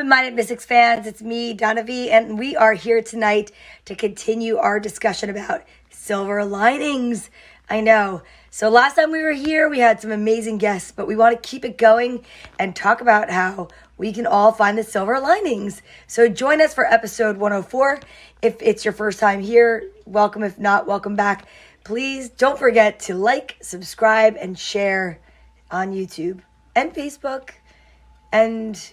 Open-minded Mysics fans, it's me, Donna V, and we are here tonight to continue our discussion about silver linings. I know. So last time we were here, we had some amazing guests, but we want to keep it going and talk about how we can all find the silver linings. So join us for episode 104. If it's your first time here, welcome. If not, welcome back. Please don't forget to like, subscribe, and share on YouTube and Facebook and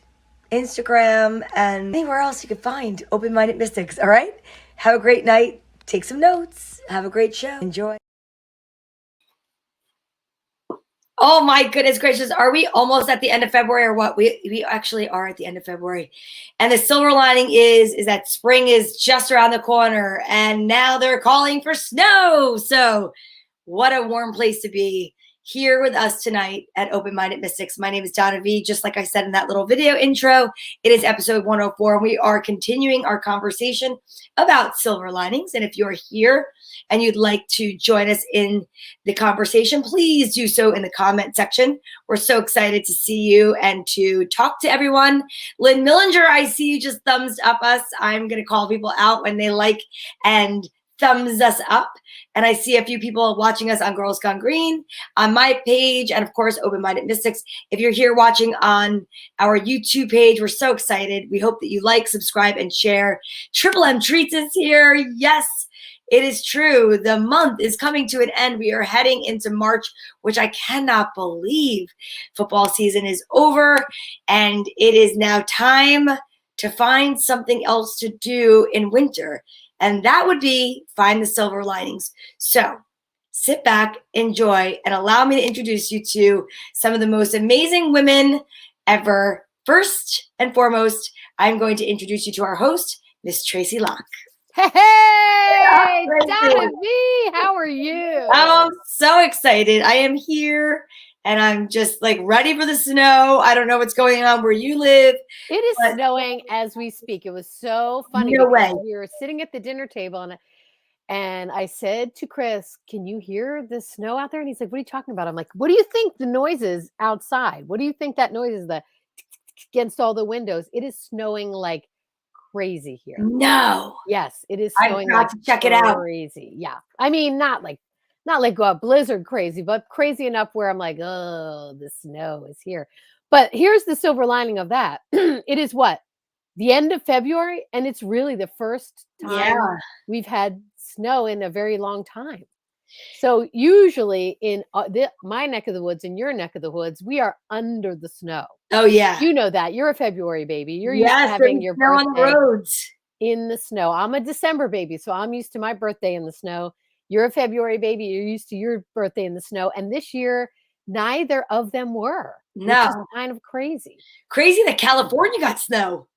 Instagram and anywhere else you can find Open-minded Mystics. All right? Have a great night. Take some notes. Have a great show. Enjoy. Oh my goodness gracious. Are we almost at the end of February or what? We actually are at the end of February. And the silver lining is that spring is just around the corner and now they're calling for snow. So what a warm place to be. Here with us tonight at Open-minded Mystics. My name is Donna V. Just like I said in that little video intro, it is episode 104. And we are continuing our conversation about silver linings. And if you're here and you'd like to join us in the conversation, please do so in the comment section. We're so excited to see you and to talk to everyone. Lynn Millinger, I see you just thumbs up us. I'm going to call people out when they like and thumbs us up. And I see a few people watching us on Girls Gone Green, on my page, and of course, Open-minded Mystics. If you're here watching on our YouTube page, we're so excited. We hope that you like, subscribe, and share. Triple M Treats is here. Yes, it is true. The month is coming to an end. We are heading into March, which I cannot believe. Football season is over, and it is now time to find something else to do in winter. And that would be find the silver linings. So sit back, enjoy, and allow me to introduce you to some of the most amazing women ever. First and foremost, I'm going to introduce you to our host, Miss Tracy Locke. Hey, Donna V, how are you? I'm so excited. I am here. And I'm just like ready for the snow. I don't know what's going on where you live. It is snowing as we speak. It was so funny. No way. We were sitting at the dinner table and I said to Chris, can you hear the snow out there? And he's like, what are you talking about? I'm like, what do you think the noise is outside? What do you think that noise is against all the windows? It is snowing like crazy here. No. Yes, it is snowing I've got to check it out. Crazy. Yeah. I mean, not like a blizzard crazy, but crazy enough where I'm like, oh, the snow is here. But here's the silver lining of that. It is what? The end of February, and it's really the first time we've had snow in a very long time. So usually in my neck of the woods and your neck of the woods, we are under the snow. Oh, yeah. You know that. You're a February baby. You're used to having your snow on the roads. In the snow. I'm a December baby, so I'm used to my birthday in the snow. You're a February baby. You're used to your birthday in the snow. And this year, neither of them were. No. Which is kind of crazy. Crazy that California got snow.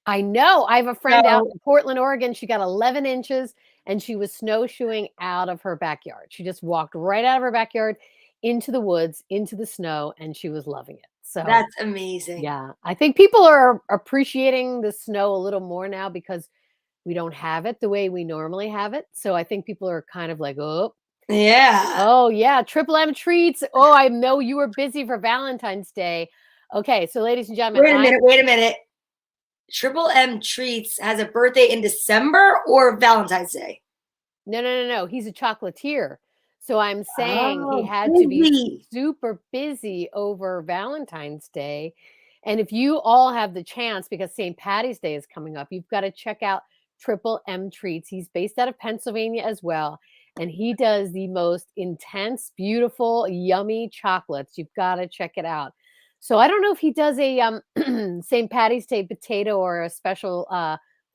I know. I have a friend out in Portland, Oregon. She got 11 inches and she was snowshoeing out of her backyard. She just walked right out of her backyard into the woods, into the snow, and she was loving it. So that's amazing. Yeah. I think people are appreciating the snow a little more now because we don't have it the way we normally have it. So I think people are kind of like, oh. Yeah. Oh, yeah. Triple M Treats. Oh, I know you were busy for Valentine's Day. Okay. So ladies and gentlemen. Wait a minute. Triple M Treats has a birthday in December or Valentine's Day? No. He's a chocolatier. So I'm saying he had to be super busy over Valentine's Day. And if you all have the chance, because St. Patty's Day is coming up, you've got to check out Triple M Treats. He's based out of Pennsylvania as well. And he does the most intense, beautiful, yummy chocolates. You've got to check it out. So I don't know if he does a St. Patty's Day potato or a special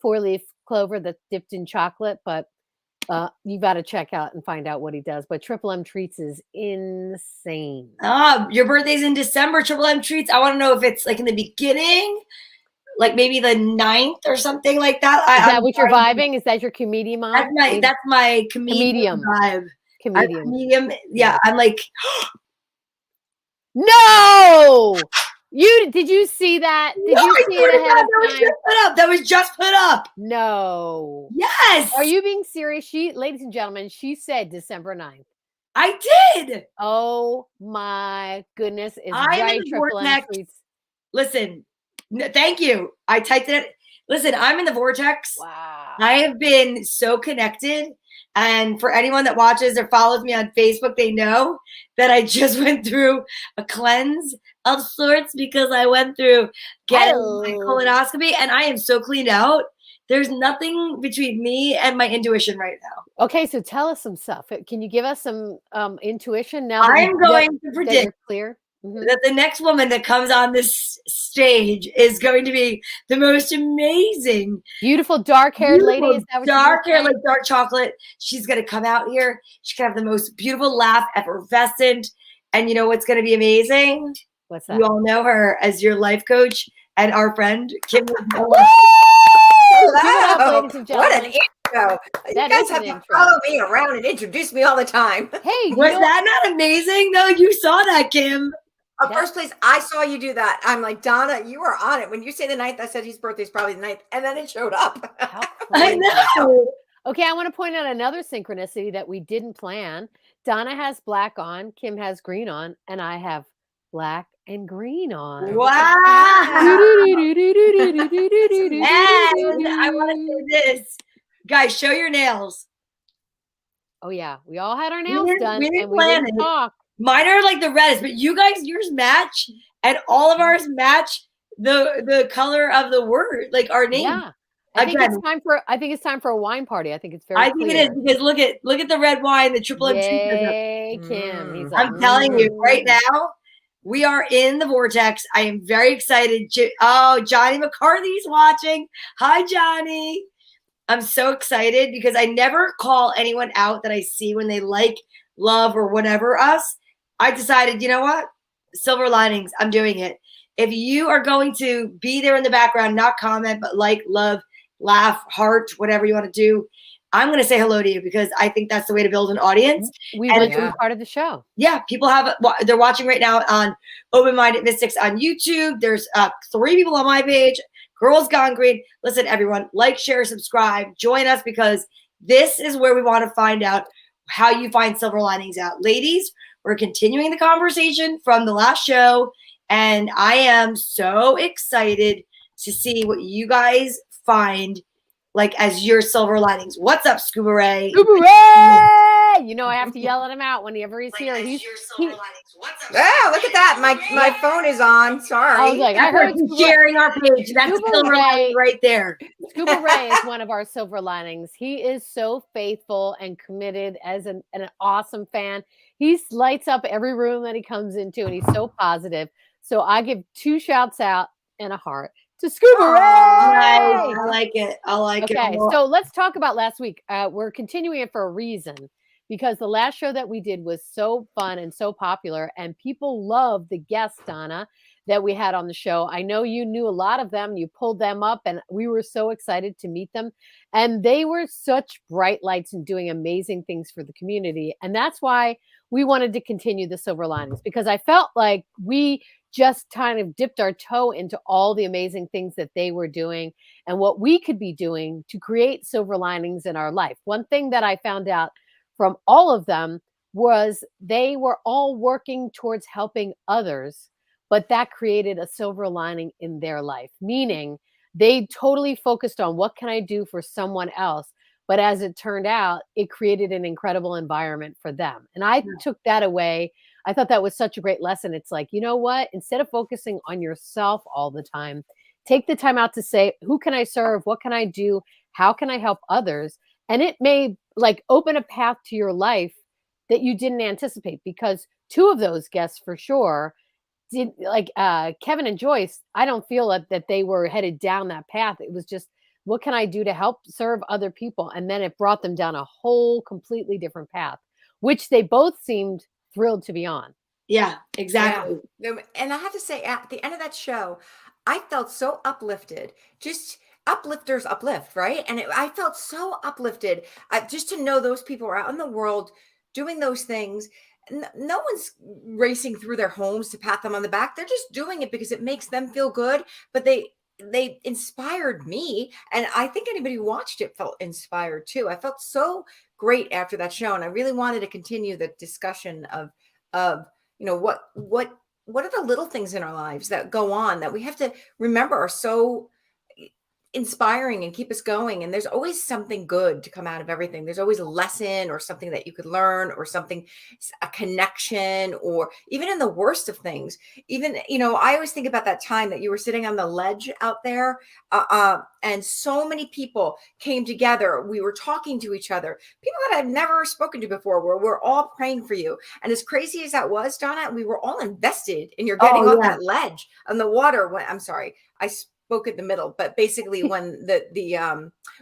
4-leaf clover that's dipped in chocolate, but you got to check out and find out what he does. But Triple M Treats is insane. Your birthday's in December, Triple M Treats. I want to know if it's like in the beginning, like maybe the 9th or something like that. Is that what you're vibing? Is that your comedian vibe? That's my comedian vibe. Comedian. Yeah, I'm like, no! Did you see that? Did you see it ahead of time? That was just put up. No. Yes. Are you being serious? Ladies and gentlemen, she said December 9th. I did. Oh my goodness. Is right, Triple M Treats. Listen, No, thank you. I typed it. Listen, I'm in the vortex. Wow. I have been so connected. And for anyone that watches or follows me on Facebook, they know that I just went through a cleanse of sorts because I went through getting my colonoscopy and I am so cleaned out. There's nothing between me and my intuition right now. Okay, so tell us some stuff. Can you give us some intuition now that I'm going to predict you're clear? That the next woman that comes on this stage is going to be the most amazing, beautiful dark-haired lady. Is that what dark hair, like dark chocolate? She's going to come out here. She's going to have the most beautiful laugh, effervescent. And you know what's going to be amazing? What's that? You all know her as your life coach and our friend, Kim. Wow. Ladies and What an intro. You guys have to follow me around and introduce me all the time. Hey, was that not amazing? No, you saw that, Kim. First place, I saw you do that. I'm like, Donna, you are on it. When you say the 9th, I said his birthday is probably the 9th. And then it showed up. I know. Okay, I want to point out another synchronicity that we didn't plan. Donna has black on, Kim has green on, and I have black and green on. Wow. And I want to say this. Guys, show your nails. Oh, yeah. We all had our nails done we and we didn't talk. Mine are like the reddest, but you guys, yours match, and all of ours match the color of the word, like our name. Yeah. I think it's time for a wine party. I think it's very think it is, because look at the red wine, the triple MC. Yay, Kim. He's like, I'm telling you right now, we are in the vortex. I am very excited. Oh, Johnny McCarthy's watching. Hi, Johnny. I'm so excited because I never call anyone out that I see when they like, love, or whatever us. I decided, you know what? Silver linings. I'm doing it. If you are going to be there in the background, not comment, but like, love, laugh, heart, whatever you want to do, I'm going to say hello to you because I think that's the way to build an audience. We want to be part of the show. Yeah, people they're watching right now on Open Minded Mystics on YouTube. There's 3 people on my page. Girls Gone Green. Listen, everyone, like, share, subscribe, join us, because this is where we want to find out how you find silver linings out. Ladies, we're continuing the conversation from the last show, and I am so excited to see what you guys find like as your silver linings. What's up, Scuba Ray? Scuba Ray! You know I have to yell at him out whenever he's here. Yeah, look at that. My phone is on. Sorry. I was like, I heard sharing our page. That's Scuba silver lining right there. Scuba Ray is one of our silver linings. He is so faithful and committed as an awesome fan. He lights up every room that he comes into, and he's so positive. So I give 2 shouts out and a heart to Scuba Ray. Nice. I like it. I like it. Okay, so let's talk about last week. We're continuing it for a reason, because the last show that we did was so fun and so popular, and people loved the guests, Donna, that we had on the show. I know you knew a lot of them. You pulled them up, and we were so excited to meet them. And they were such bright lights and doing amazing things for the community. And that's why we wanted to continue the silver linings, because I felt like we just kind of dipped our toe into all the amazing things that they were doing and what we could be doing to create silver linings in our life. One thing that I found out from all of them was they were all working towards helping others, but that created a silver lining in their life, meaning they totally focused on what can I do for someone else. But as it turned out, it created an incredible environment for them. And I took that away. I thought that was such a great lesson. It's like, you know what? Instead of focusing on yourself all the time, take the time out to say, who can I serve? What can I do? How can I help others? And it may like open a path to your life that you didn't anticipate, because 2 of those guests for sure did, like Kevin and Joyce. I don't feel that they were headed down that path. It was just, what can I do to help serve other people? And then it brought them down a whole completely different path, which they both seemed thrilled to be on. Yeah, exactly. Yeah. And I have to say, at the end of that show, I felt so uplifted. Just uplifters uplift, right? And I felt so uplifted just to know those people are out in the world doing those things. No one's racing through their homes to pat them on the back. They're just doing it because it makes them feel good. But they inspired me. And I think anybody who watched it felt inspired too. I felt so great after that show. And I really wanted to continue the discussion of, you know, what what are the little things in our lives that go on that we have to remember are so inspiring and keep us going. And there's always something good to come out of everything. There's always a lesson or something that you could learn or something, a connection, or even in the worst of things. Even, I always think about that time that you were sitting on the ledge out there, and so many people came together. We were talking to each other, people that I've never spoken to before, where we're all praying for you. And as crazy as that was, Donna, we were all invested in your getting off that ledge on the water. I'm sorry, I spoke in the middle, but basically when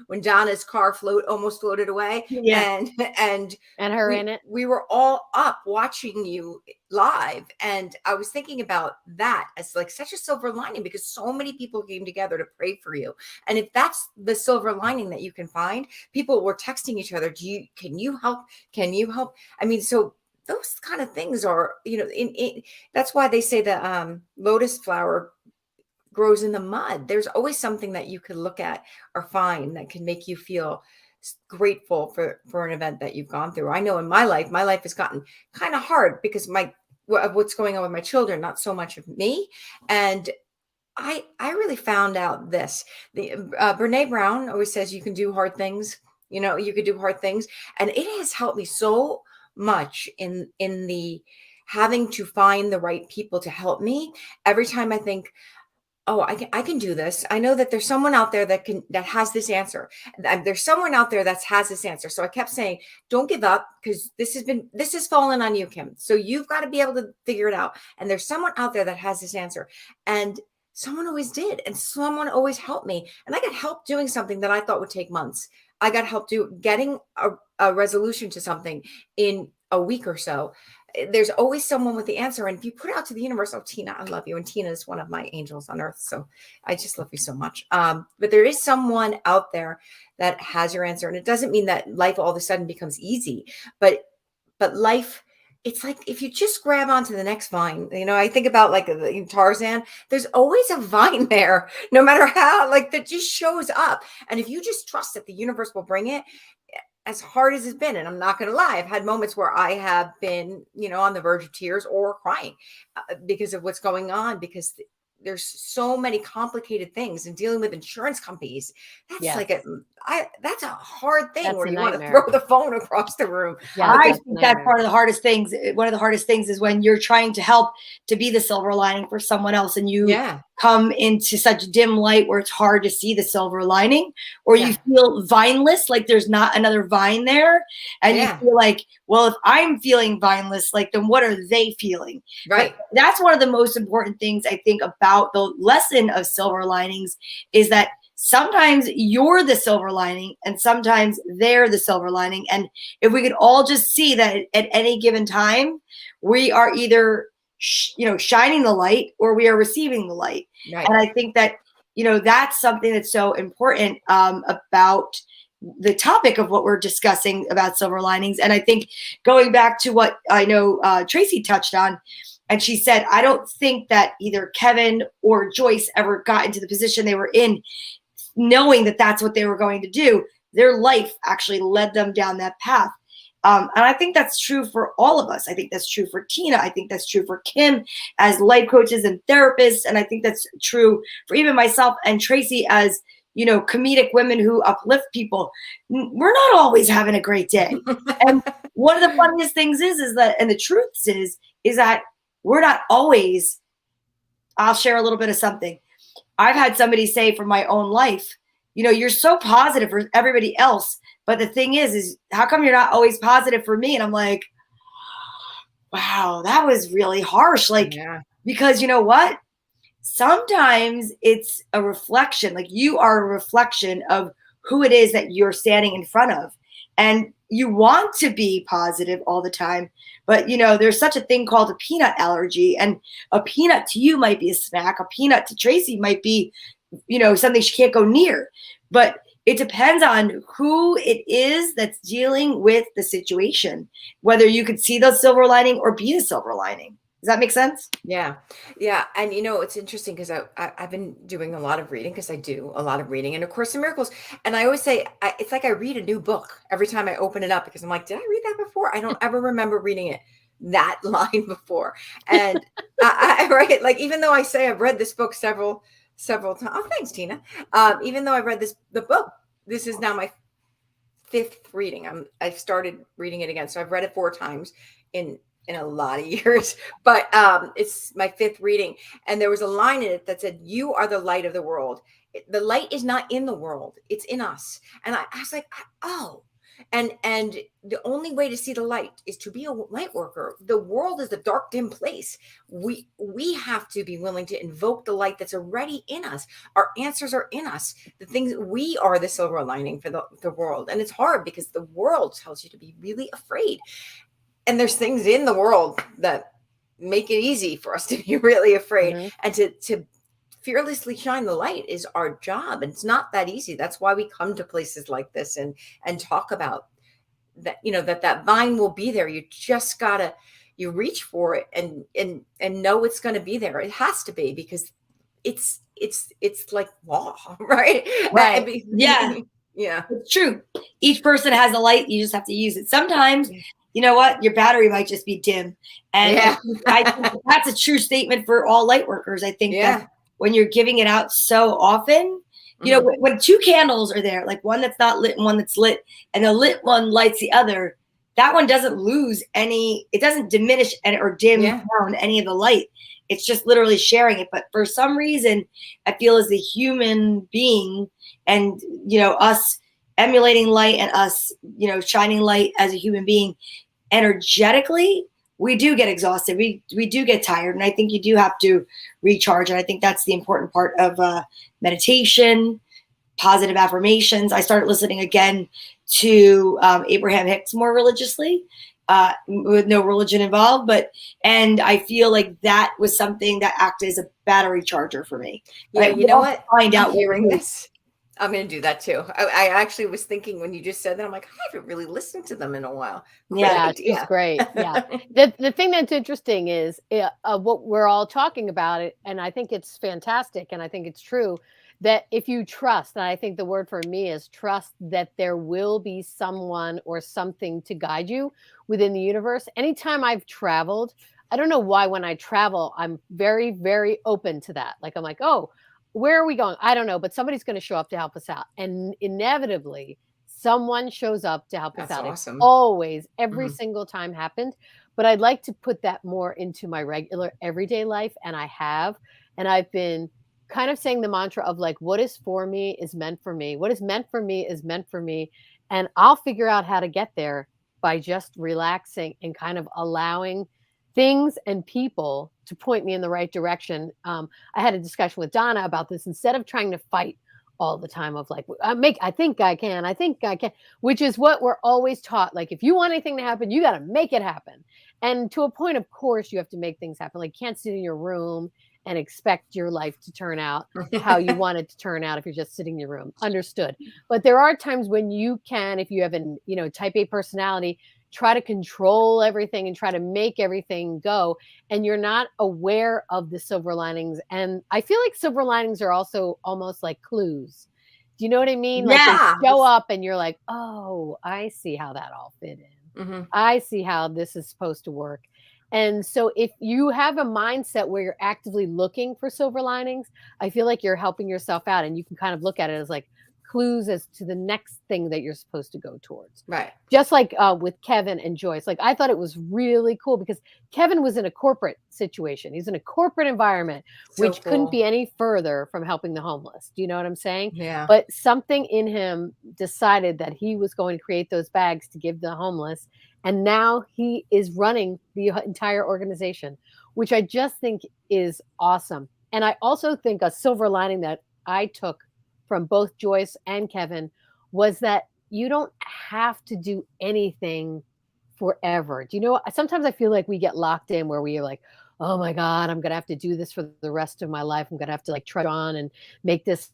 when Donna's car almost floated away, and her in it, we were all up watching you live. And I was thinking about that as like such a silver lining, because so many people came together to pray for you. And if that's the silver lining that you can find, people were texting each other, can you help? Can you help? I mean, so those kind of things are, that's why they say the lotus flower grows in the mud. There's always something that you could look at or find that can make you feel grateful for an event that you've gone through. I know in my life has gotten kind of hard because of what's going on with my children, not so much of me. And I really found out this. Brene Brown always says you can do hard things. You could do hard things, and it has helped me so much in the having to find the right people to help me. Every time I think, oh, I can do this. I know that there's someone out there that has this answer. There's someone out there that has this answer. So I kept saying, don't give up, because this has fallen on you, Kim. So you've got to be able to figure it out. And there's someone out there that has this answer. And someone always did. And someone always helped me. And I got help doing something that I thought would take months. I got help getting a resolution to something in a week or so. There's always someone with the answer. And if you put it out to the universe, oh, Tina, I love you. And Tina is one of my angels on earth. So I just love you so much. But there is someone out there that has your answer. And it doesn't mean that life all of a sudden becomes easy, but life, it's like, if you just grab onto the next vine, I think about like Tarzan, there's always a vine there, no matter how, that just shows up. And if you just trust that the universe will bring it, as hard as it's been, and I'm not going to lie, I've had moments where I have been, on the verge of tears or crying because of what's going on, because there's so many complicated things, and dealing with insurance companies. That's that's a hard thing. That's where you want to throw the phone across the room. Yeah, I think that's part of the hardest things. One of the hardest things is when you're trying to help to be the silver lining for someone else, and you come into such dim light where it's hard to see the silver lining, or you feel vineless, like there's not another vine there, and you feel like, well, if I'm feeling vineless, then what are they feeling? Right. But that's one of the most important things I think about the lesson of silver linings, is that sometimes you're the silver lining and sometimes they're the silver lining. And if we could all just see that at any given time, we are either shining the light or we are receiving the light. Right. And I think that that's something that's so important about the topic of what we're discussing about silver linings. And I think going back to what I know Tracy touched on, and she said, I don't think that either Kevin or Joyce ever got into the position they were in knowing that that's what they were going to do. Their life actually led them down that path. And I think that's true for all of us. I think that's true for Tina. I think that's true for Kim as life coaches and therapists. And I think that's true for even myself and Tracy as, comedic women who uplift people. We're not always having a great day. And one of the funniest things is that, and the truth is that we're not always, I'll share a little bit of something. I've had somebody say from my own life, you're so positive for everybody else, but the thing is how come you're not always positive for me? And I'm like, wow, that was really harsh. Because you know what? Sometimes it's a reflection, you are a reflection of who it is that you're standing in front of. And you want to be positive all the time, but there's such a thing called a peanut allergy, and a peanut to you might be a snack. A peanut to Tracy might be, something she can't go near, but it depends on who it is that's dealing with the situation, whether you could see the silver lining or be the silver lining. Does that make sense? Yeah. Yeah. And it's interesting because I've been doing a lot of reading, because I do a lot of reading and A Course in Miracles. And I always say, it's like I read a new book every time I open it up, because I'm like, did I read that before? I don't ever remember reading it that line before. And right, like, even though I say I've read this book several times. Oh, thanks, Tina. Even though I've read the book, this is now my 5th reading. I've started reading it again. So I've read it 4 times in a lot of years, but it's my 5th reading. And there was a line in it that said, "You are the light of the world." The light is not in the world, it's in us. And I was like, oh, and the only way to see the light is to be a light worker. The world is a dark, dim place. We have to be willing to invoke the light that's already in us. Our answers are in us. The things, we are the silver lining for the world. And it's hard because the world tells you to be really afraid. And there's things in the world that make it easy for us to be really afraid. Mm-hmm. And to fearlessly shine the light is our job. And it's not that easy. That's why we come to places like this and talk about that, that vine will be there. You just gotta, you reach for it and know it's going to be there. It has to be, because it's like law, right? Right. I mean, Yeah. Yeah. It's true. Each person has a light. You just have to use it. Sometimes, you know what? Your battery might just be dim. And I think that's a true statement for all light workers. I think that when you're giving it out so often, you know, when 2 candles are there, like one that's not lit and one that's lit, and the lit one lights the other, that one doesn't lose any, it doesn't diminish or dim down any of the light. It's just literally sharing it. But for some reason, I feel as a human being, and, you know, us emulating light and us, you know, shining light as a human being, energetically, we do get exhausted. We do get tired. And I think you do have to recharge. And I think that's the important part of meditation, positive affirmations. I started listening again to Abraham Hicks more religiously, with no religion involved. And I feel like that was something that acted as a battery charger for me. Yeah, like, you know what? Find out hearing this. I'm going to do that too. I actually was thinking when you just said that, I'm like, I haven't really listened to them in a while. Yeah, she's great. Yeah. The thing that's interesting is what we're all talking about it. And I think it's fantastic. And I think it's true that if you trust, and I think the word for me is trust, that there will be someone or something to guide you within the universe. Anytime I've traveled, I don't know why when I travel, I'm very, very open to that. Like, I'm like, oh, where are we going? I don't know, but somebody's going to show up to help us out. And inevitably, someone shows up to help us out. Awesome. It's always, every single time happened. But I'd like to put that more into my regular everyday life. And I have. And I've been kind of saying the mantra of like, what is for me is meant for me. What is meant for me is meant for me. And I'll figure out how to get there by just relaxing and kind of allowing things and people to point me in the right direction. I had a discussion with Donna about this. Instead of trying to fight all the time of like, I think I can, which is what we're always taught. Like, if you want anything to happen, you got to make it happen. And to a point, of course, you have to make things happen. Like, you can't sit in your room and expect your life to turn out how you want it to turn out if you're just sitting in your room. Understood. But there are times when you can, if you have an, type A personality, try to control everything and try to make everything go. And you're not aware of the silver linings. And I feel like silver linings are also almost like clues. Do you know what I mean? Like, they show up and you're like, oh, I see how that all fit in. I see how this is supposed to work. And so if you have a mindset where you're actively looking for silver linings, I feel like you're helping yourself out, and you can kind of look at it as like clues as to the next thing that you're supposed to go towards. Right. Just like with Kevin and Joyce. Like, I thought it was really cool because Kevin was in a corporate situation. He's in a corporate environment, which couldn't be any further from helping the homeless. Do you know what I'm saying? Yeah. But something in him decided that he was going to create those bags to give the homeless. And now he is running the entire organization, which I just think is awesome. And I also think a silver lining that I took from both Joyce and Kevin was that you don't have to do anything forever. Do you know, sometimes I feel like we get locked in where we are like, oh my God, I'm going to have to do this for the rest of my life. I'm going to have to like trudge on and make this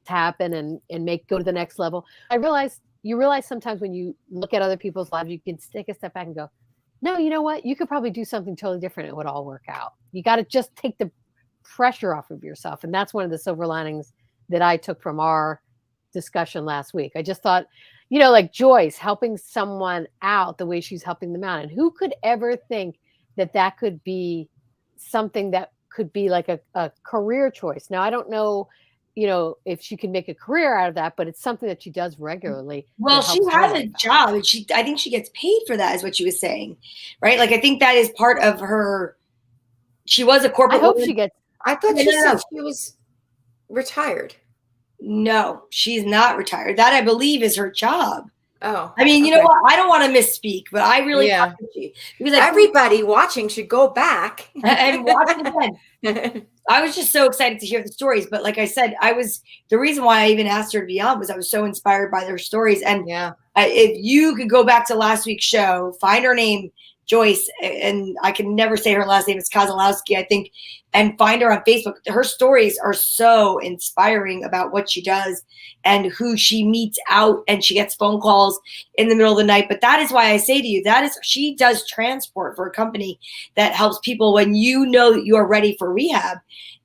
happen and go to the next level. You realize sometimes when you look at other people's lives, you can take a step back and go, no, you know what? You could probably do something totally different. It would all work out. You got to just take the pressure off of yourself. And that's one of the silver linings that I took from our discussion last week. I just thought, like Joyce helping someone out the way she's helping them out. And who could ever think that could be something that could be like a career choice. Now, I don't know, if she can make a career out of that, but it's something that she does regularly. Well, she has a job, and I think she gets paid for that, is what she was saying, right? Like, I think that is part of her. She was a corporate. I hope she gets. I thought she said she was retired. No, she's not retired. That, I believe, is her job. Oh, I mean, you know what? I don't want to misspeak, but I really thought that because everybody watching should go back and watch again. I was just so excited to hear the stories, but like I said, the reason why I even asked her to be on was I was so inspired by their stories. And if you could go back to last week's show, find her name, Joyce, and I can never say her last name, it's Kozlowski, I think, and find her on Facebook. Her stories are so inspiring about what she does and who she meets out, and she gets phone calls in the middle of the night. But that is why I say to you, she does transport for a company that helps people when you know that you are ready for rehab,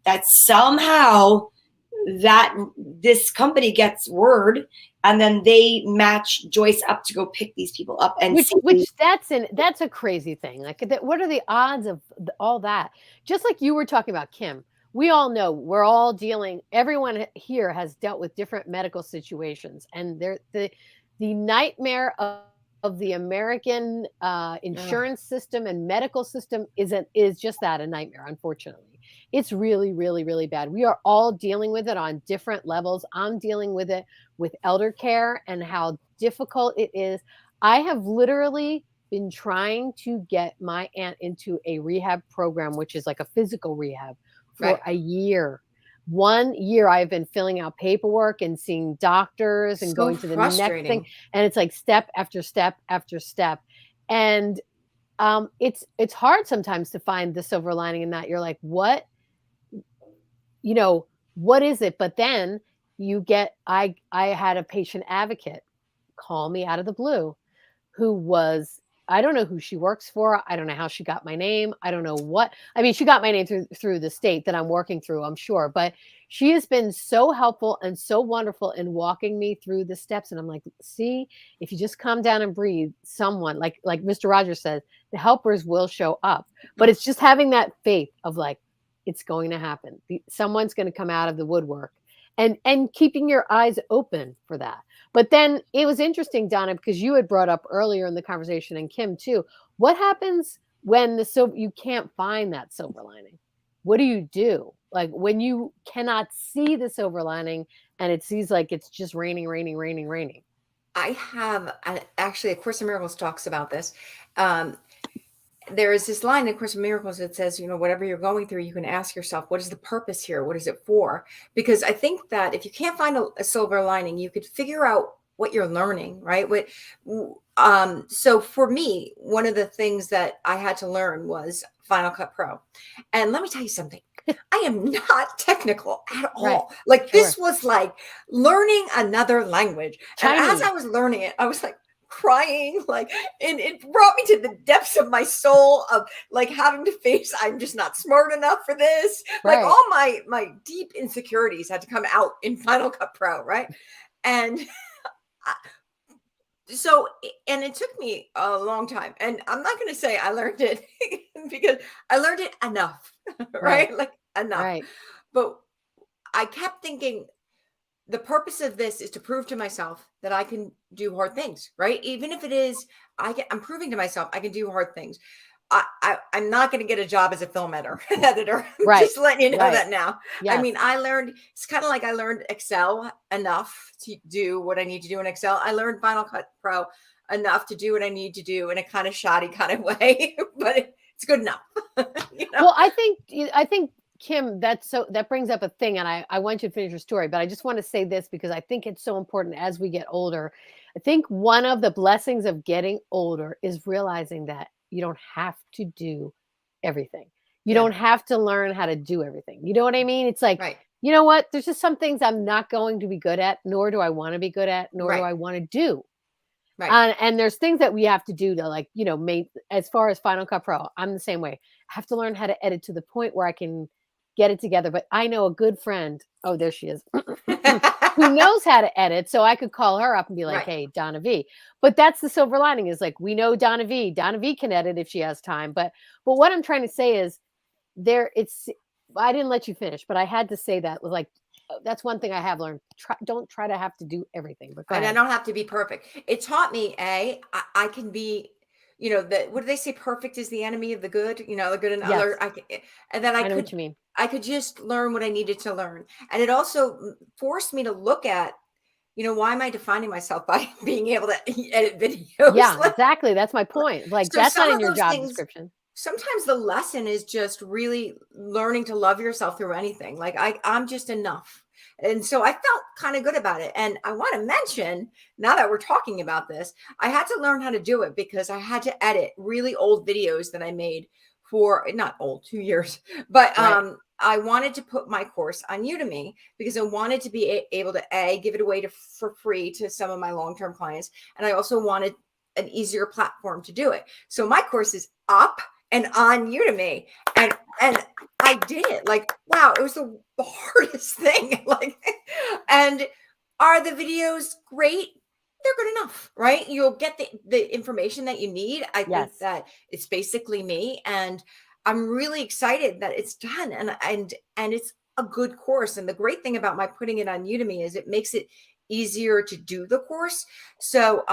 that somehow that this company gets word, and then they match Joyce up to go pick these people up. And that's a crazy thing. Like, what are the odds of all that? Just like you were talking about, Kim, we all know we're all everyone here has dealt with different medical situations, and the nightmare of the American insurance system and medical system is just that, a nightmare. Unfortunately, it's really, really, really bad. We are all dealing with it on different levels. I'm dealing with it with elder care and how difficult it is. I have literally been trying to get my aunt into a rehab program, which is like a physical rehab, for a year. 1 year I've been filling out paperwork and seeing doctors and going to the next thing. And it's like step after step after step. And it's hard sometimes to find the silver lining in that. You're like, what is it? But then I had a patient advocate call me out of the blue I don't know who she works for. I don't know how she got my name. I don't know what. I mean, she got my name through the state that I'm working through, I'm sure. But she has been so helpful and so wonderful in walking me through the steps. And I'm like, see, if you just calm down and breathe, someone, like Mr. Rogers says, the helpers will show up. But it's just having that faith of like, it's going to happen. Someone's going to come out of the woodwork, and keeping your eyes open for that. But then it was interesting, Donna, because you had brought up earlier in the conversation, and Kim too, what happens when you can't find that silver lining? What do you do? Like when you cannot see the silver lining and it seems like it's just raining. I have actually, A Course in Miracles talks about this. There is this line in Course in Miracles that says, whatever you're going through, you can ask yourself, what is the purpose here? What is it for? Because I think that if you can't find a silver lining, you could figure out what you're learning, right? So for me, one of the things that I had to learn was Final Cut Pro. And let me tell you something. I am not technical at all. Right. Like this was like learning another language. Chinese. And as I was learning it, I was like, crying, and it brought me to the depths of my soul of like having to face, I'm just not smart enough for this. Like all my deep insecurities had to come out in Final Cut Pro, right? And and it took me a long time, and I'm not going to say I learned it because I learned it enough, right? Like enough. Right. But I kept thinking, the purpose of this is to prove to myself that I can do hard things, right? Even if it is, I'm proving to myself I can do hard things. I'm not going to get a job as a film editor. Right. Just letting you know that now. Yes. I mean, it's kind of like I learned Excel enough to do what I need to do in Excel. I learned Final Cut Pro enough to do what I need to do in a kind of shoddy kind of way, but it's good enough. Well, I think Kim, that brings up a thing, and I want you to finish your story, but I just want to say this because I think it's so important as we get older. I think one of the blessings of getting older is realizing that you don't have to do everything. You don't have to learn how to do everything. You know what I mean? It's like, you know what? There's just some things I'm not going to be good at, nor do I want to be good at, nor do I want to do. Right. And there's things that we have to do to make, as far as Final Cut Pro, I'm the same way. I have to learn how to edit to the point where I can get it together. But I know a good friend. Oh, there she is. who knows how to edit. So I could call her up and be like, Right. hey, Donna V. But that's the silver lining, is like, we know Donna V. Donna V can edit if she has time. But what I'm trying to say is I didn't let you finish, but I had to say that, like, that's one thing I have learned. Don't try to have to do everything. But go And I ahead. don't have to be perfect. It taught me, I can be, what do they say? Perfect is the enemy of the good, the good and Yes. other. And then I know what you mean. I could just learn what I needed to learn. And it also forced me to look at, why am I defining myself by being able to edit videos? Yeah, exactly. That's my point. Like, So that's some not in of your those job things, description. sometimes the lesson is just really learning to love yourself through anything. Like I'm just enough. And so I felt kind of good about it. And I want to mention, now that we're talking about this, I had to learn how to do it because I had to edit really old videos that I made for, not old, 2 years, but Right. I wanted to put my course on Udemy because I wanted to be able to give it away for free to some of my long-term clients. And I also wanted an easier platform to do it. So my course is up and on Udemy, and I did it. Like, wow, it was the hardest thing. Like, and are the videos great? They're good enough, right? You'll get the information that you need. I think Yes. that it's basically me, and I'm really excited that it's done, and it's a good course. And the great thing about my putting it on Udemy is it makes it easier to do the course. So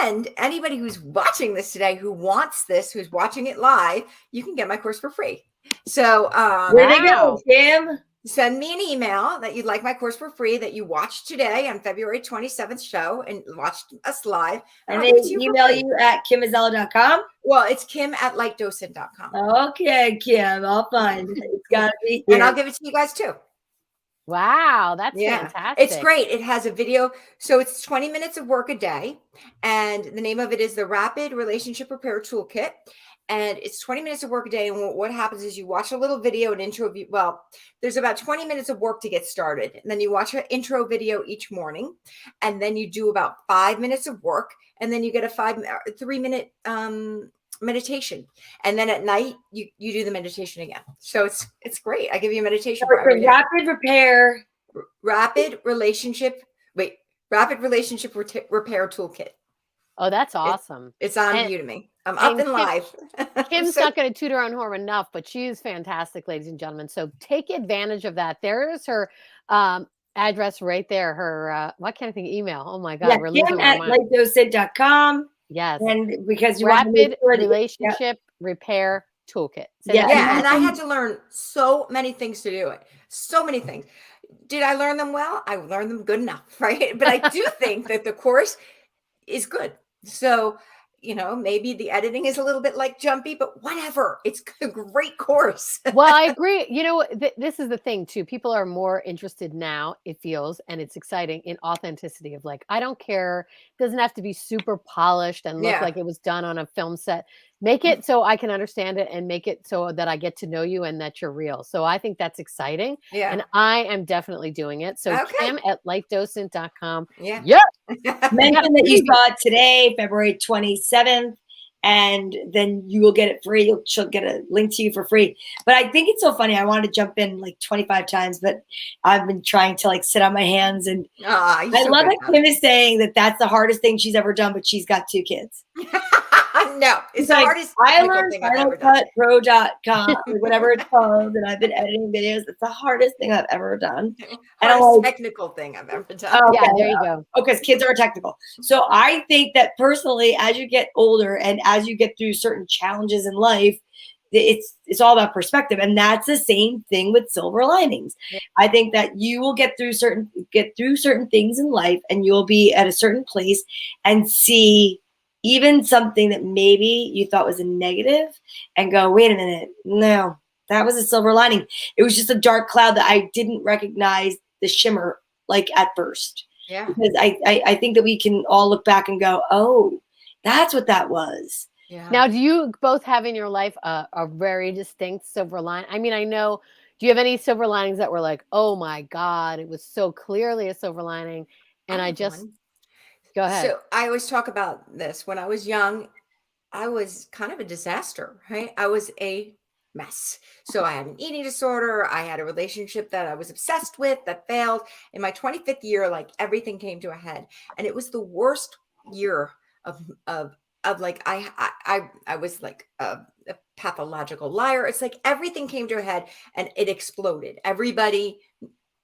and anybody who's watching this today, who wants this, who's watching it live, you can get my course for free. So Where they go, Kim? send me an email that you'd like my course for free, that you watched today on February 27th show and watched us live. And they email you at kimmazzella.com. Well, it's kim@lightdocent.com. Okay, Kim, I'll find it. It's got to be here. And I'll give it to you guys too. Wow, that's fantastic. It's great. It has a video. So it's 20 minutes of work a day. And the name of it is the Rapid Relationship Repair Toolkit. And it's 20 minutes of work a day. And what happens is you watch a little video, an intro. Well, there's about 20 minutes of work to get started. And then you watch an intro video each morning. And then you do about 5 minutes of work. And then you get a 3-minute meditation. And then at night you do the meditation again. So it's great. I give you a meditation for every day. Rapid relationship repair toolkit. Oh, that's awesome. It's on Udemy. I'm up and live. Kim's not going to toot her own horn enough, but she is fantastic, ladies and gentlemen. So take advantage of that. There's her address right there. Her why can't I think email? Oh my God, we're losing our mind. Kim@lightdocent.com. Yes, and because you Rapid Relationship Repair Toolkit. And I had to learn so many things to do it. So many things. Did I learn them well? I learned them good enough, right? But I do think that the course is good. So, maybe the editing is a little bit like jumpy, but whatever. It's a great course. Well, I agree. This is the thing too. People are more interested now, it feels, and it's exciting, in authenticity of, like, I don't care. It doesn't have to be super polished and look like it was done on a film set. Make it so I can understand it, and make it so that I get to know you and that you're real. So I think that's exciting. Yeah. And I am definitely doing it. So Kim@lightdocent.com. Yeah. Mention that you saw it today, February 27th, and then you will get it free. She'll get a link to you for free. But I think it's so funny. I wanted to jump in like 25 times, but I've been trying to, like, sit on my hands. And I love that Kim is saying that that's the hardest thing she's ever done, but she's got 2 kids. No, it's the hardest thing I've ever done. ILearnPro.com, whatever it's called, and I've been editing videos. It's the hardest thing I've ever done. Hardest technical thing I've ever done. Oh, yeah, there you go. Oh, because kids are technical. So I think that personally, as you get older and as you get through certain challenges in life, it's all about perspective. And that's the same thing with silver linings. Yeah. I think that you will get through certain things in life, and you'll be at a certain place and see even something that maybe you thought was a negative and go, wait a minute, no, that was a silver lining. It was just a dark cloud that I didn't recognize the shimmer, like, at first. Yeah. Because I think that we can all look back and go, oh, that's what that was. Yeah. Now, do you both have in your life a very distinct silver line? I mean, I know, do you have any silver linings that were like, oh my God, it was so clearly a silver lining, and I just... Go ahead. So I always talk about this. When I was young, I was kind of a disaster, right? I was a mess. So I had an eating disorder. I had a relationship that I was obsessed with that failed. In my 25th year, like everything came to a head, and it was the worst year of like I was like a pathological liar. It's like everything came to a head and it exploded. Everybody,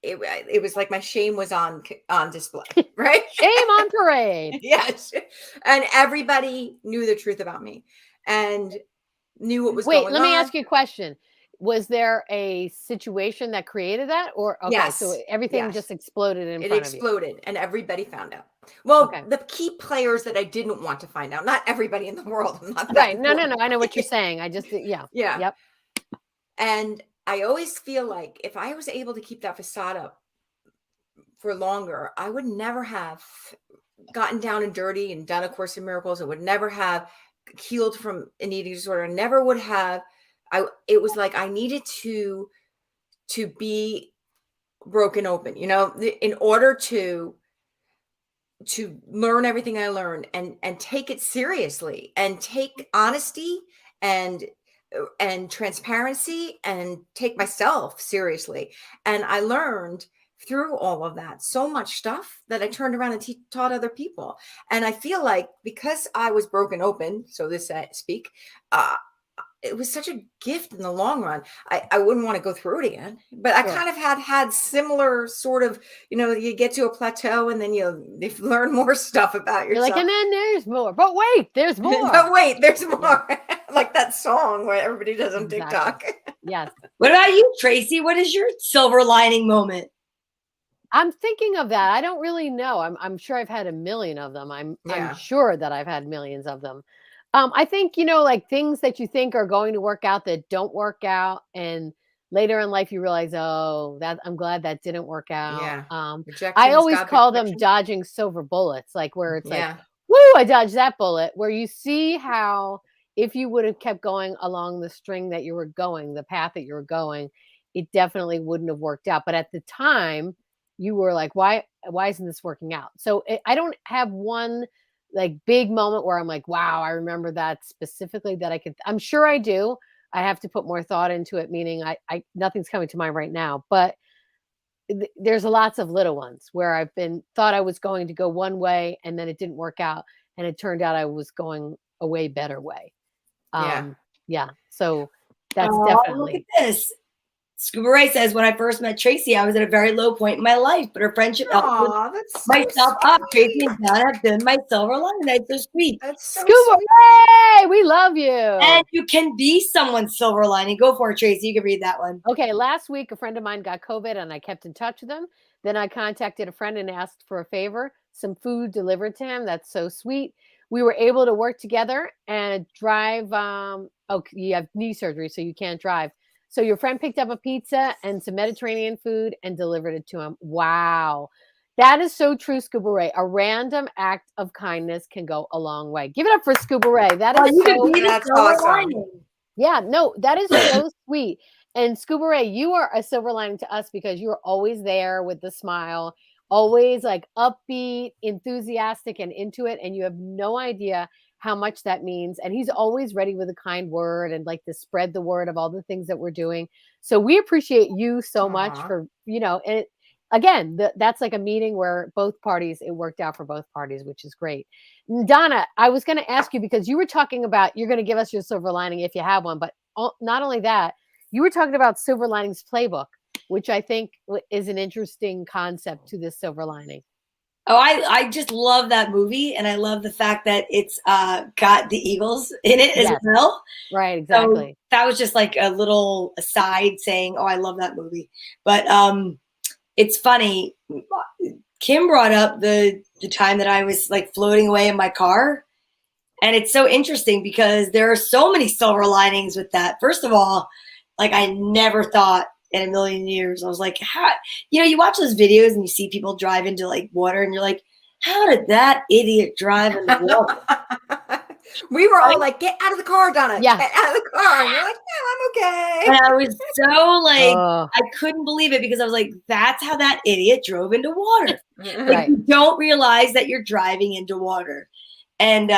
it was like my shame was on display, right? Shame on parade. Yes, and everybody knew the truth about me and knew what was going on. Wait, let me ask you a question. Was there a situation that created that, or okay, Yes. so everything just exploded in front of you? It exploded, and everybody found out. Well, Okay. the key players that I didn't want to find out, not everybody in the world. I'm not that Right. No. important. I know what you're saying. I just, yeah. Yeah. Yep. And I always feel like if I was able to keep that facade up for longer, I would never have gotten down and dirty and done A Course in Miracles. I would never have healed from an eating disorder. I never would have. It was like I needed to be broken open, you know, in order to learn everything I learned and take it seriously and take honesty and transparency and take myself seriously. And I learned through all of that so much stuff that I turned around and taught other people. And I feel like because I was broken open, so this speak, it was such a gift in the long run. I wouldn't want to go through it again, but I kind of had similar sort of, you know, you get to a plateau and then you learn more stuff about yourself. You're like, and then there's more, but wait, there's more. But wait, there's more. Like that song where everybody does on TikTok. Yes. What about you, Tracy? What is your silver lining moment? I'm thinking of that. I don't really know. I'm sure I've had a million of them. I'm sure that I've had millions of them. I think, you know, like things that you think are going to work out that don't work out. And later in life, you realize, oh, I'm glad that didn't work out. Yeah. I always call them dodging silver bullets, like where it's like, woo, I dodged that bullet, where you see how if you would have kept going along the string that you were going, the path that you were going, it definitely wouldn't have worked out. But at the time, you were like, why isn't this working out? So I don't have one like big moment where I'm like, wow, I remember that specifically that I'm sure I do. I have to put more thought into it, meaning I nothing's coming to mind right now, but there's lots of little ones where I've thought I was going to go one way and then it didn't work out. And it turned out I was going a way better way. Yeah. So that's definitely. Look at this. Scuba Ray says, when I first met Tracy, I was at a very low point in my life, but her friendship helped myself up. Tracy and Donna have been my silver lining. That's so sweet. That's so Scuba sweet. Ray, we love you. And you can be someone's silver lining. Go for it, Tracy. You can read that one. Okay, last week, a friend of mine got COVID and I kept in touch with him. Then I contacted a friend and asked for a favor, some food delivered to him. That's so sweet. We were able to work together and drive. You have knee surgery, so you can't drive. So your friend picked up a pizza and some Mediterranean food and delivered it to him. Wow. That is so true, Scuba Ray. A random act of kindness can go a long way. Give it up for Scuba Ray. That is that's awesome. Yeah, no, that is so sweet. And Scuba Ray, you are a silver lining to us because you're always there with the smile, always like upbeat, enthusiastic, and into it. And you have no idea how much that means. And he's always ready with a kind word and like to spread the word of all the things that we're doing. So we appreciate you so much for, you know, and again, that's like a meeting where both parties, it worked out for both parties, which is great. Donna, I was going to ask you because you were talking about, you're going to give us your silver lining if you have one, but not only that, you were talking about Silver Linings Playbook, which I think is an interesting concept to this silver lining. Oh, I just love that movie, and I love the fact that it's got the Eagles in it as well. Right, exactly. So that was just like a little aside saying, oh, I love that movie. But it's funny. Kim brought up the time that I was like floating away in my car. And it's so interesting because there are so many silver linings with that. First of all, like I never thought in a million years. I was like, how, you know, you watch those videos and you see people drive into like water and you're like, how did that idiot drive in the water? We were all like, get out of the car, Donna. Yeah. Get out of the car. And you're like, no, I'm okay. And I was so like, I couldn't believe it because I was like, that's how that idiot drove into water. Like, you don't realize that you're driving into water. And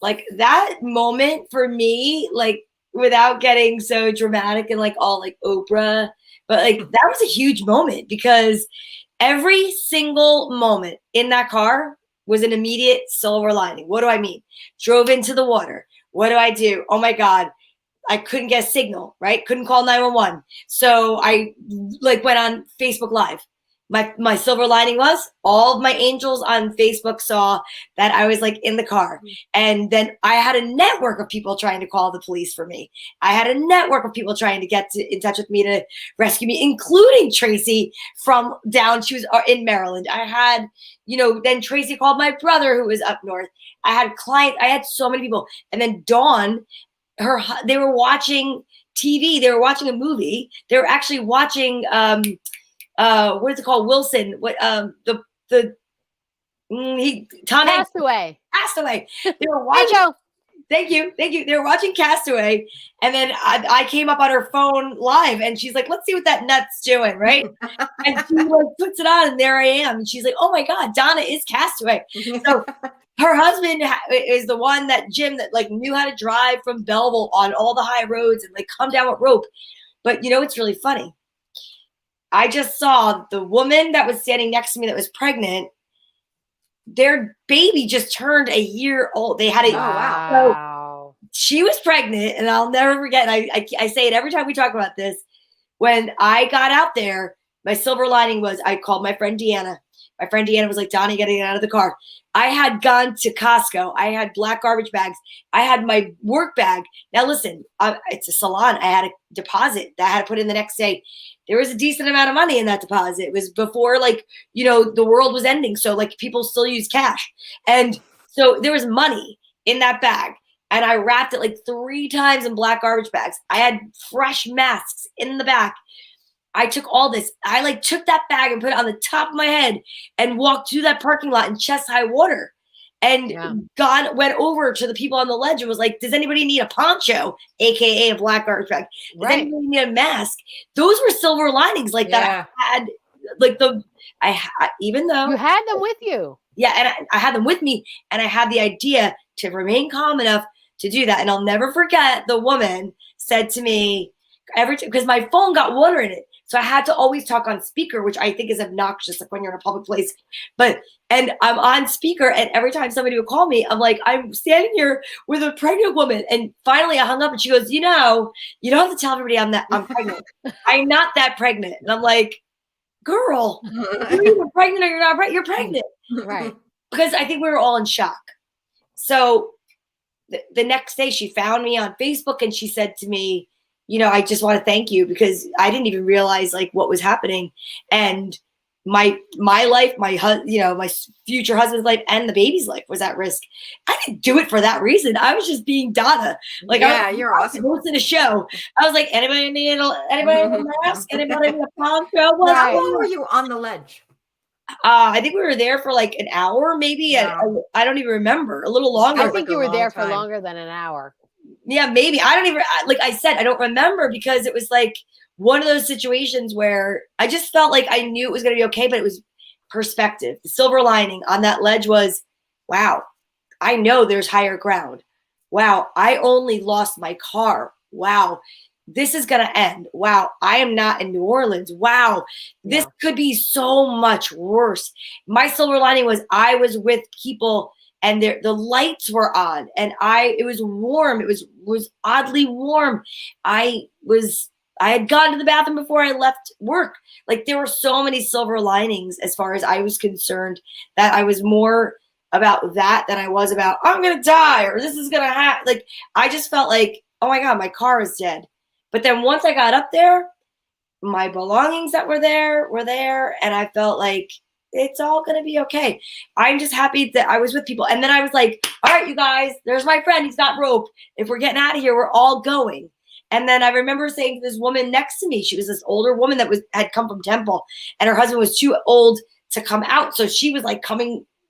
like that moment for me, like without getting so dramatic and like all like Oprah, but like that was a huge moment because every single moment in that car was an immediate silver lining. What do I mean? Drove into the water. What do I do? Oh my God. I couldn't get a signal, right? Couldn't call 911. So I like went on Facebook Live. My silver lining was all of my angels on Facebook saw that I was like in the car. And then I had a network of people trying to call the police for me. I had a network of people trying to get in touch with me to rescue me, including Tracy from down. She was in Maryland. I had, then Tracy called my brother who was up north. I had clients. I had so many people. And then Dawn, they were watching TV. They were watching a movie. They were actually watching, what is it called? Wilson. What Tommy Castaway. They were watching. Thank you. They were watching Castaway, and then I came up on her phone live, and she's like, "Let's see what that nut's doing," right? And she like puts it on, and there I am. And she's like, "Oh my God, Donna is Castaway." So her husband is the one Jim that like knew how to drive from Belleville on all the high roads and like come down with rope. But it's really funny. I just saw the woman that was standing next to me that was pregnant. Their baby just turned a year old. They had a wow. So she was pregnant, and I'll never forget. I say it every time we talk about this. When I got out there, my silver lining was I called my friend Deanna. My friend Deanna was like, "Donna, you got to get out of the car." I had gone to Costco. I had black garbage bags. I had my work bag. Now listen, it's a salon. I had a deposit that I had to put in the next day. There was a decent amount of money in that deposit. It was before the world was ending. So like people still use cash. And so there was money in that bag. And I wrapped it like 3 times in black garbage bags. I had fresh masks in the back. I took all this. I took that bag and put it on the top of my head and walked through that parking lot in chest high water. And went over to the people on the ledge and was like, "Does anybody need a poncho, aka a black garbage bag? Does anybody need a mask?" Those were silver linings that I had. Even though you had them with you, and I had them with me, and I had the idea to remain calm enough to do that. And I'll never forget the woman said to me because my phone got water in it. So I had to always talk on speaker, which I think is obnoxious, like when you're in a public place. And I'm on speaker, and every time somebody would call me, I'm like, I'm standing here with a pregnant woman. And finally I hung up, and she goes, "You don't have to tell everybody I'm pregnant. I'm not that pregnant." And I'm like, "Girl, you're either pregnant or you're not pregnant. You're pregnant." Right. Because I think we were all in shock. So the next day she found me on Facebook, and she said to me, "I just want to thank you because I didn't even realize what was happening, and my life, my future husband's life, and the baby's life was at risk. I didn't do it for that reason. I was just being Donna. You're awesome. Hosting a show. I was like, anybody need a mask? Anybody need a poncho? How long were you on the ledge? I think we were there for like an hour, maybe. Wow. I don't even remember. A little longer. I think you were there for longer than an hour. Yeah, maybe. I don't even, like I said, I don't remember because it was like one of those situations where I just felt like I knew it was going to be okay, but it was perspective. The silver lining on that ledge was, wow, I know there's higher ground. Wow, I only lost my car. Wow, this is going to end. Wow, I am not in New Orleans. Wow, this could be so much worse. My silver lining was I was with people and the lights were on, and it was warm. It was oddly warm. I had gone to the bathroom before I left work. Like there were so many silver linings as far as I was concerned that I was more about that than I was about I'm gonna die or this is gonna happen. Like I just felt like, oh my God, my car is dead. But then once I got up there, my belongings that were there, and I felt like it's all going to be okay. I'm just happy that I was with people. And then I was like, all right, you guys, there's my friend. He's got rope. If we're getting out of here, we're all going. And then I remember saying to this woman next to me, she was this older woman that had come from Temple, and her husband was too old to come out. So she was like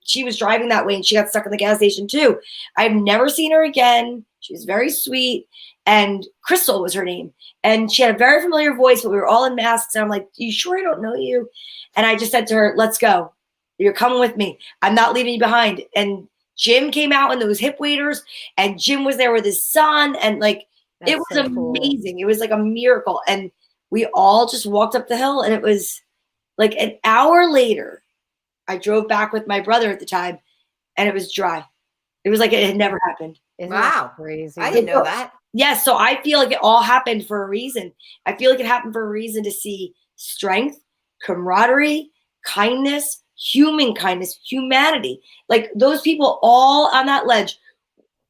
she was driving that way, and she got stuck in the gas station too. I've never seen her again. She was very sweet. And Crystal was her name. And she had a very familiar voice, but we were all in masks. And I'm like, you sure I don't know you? And I just said to her, let's go. You're coming with me. I'm not leaving you behind. And Jim came out in those hip waders, and Jim was there with his son. And like, It was so cool. amazing. It was like a miracle. And we all just walked up the hill, and it was like an hour later, I drove back with my brother at the time, and it was dry. It was like it had never happened. Isn't Wow. that crazy? I didn't know that. Yes. So I feel like it all happened for a reason. I feel like it happened for a reason to see strength, camaraderie, kindness, human kindness, humanity. Like those people all on that ledge,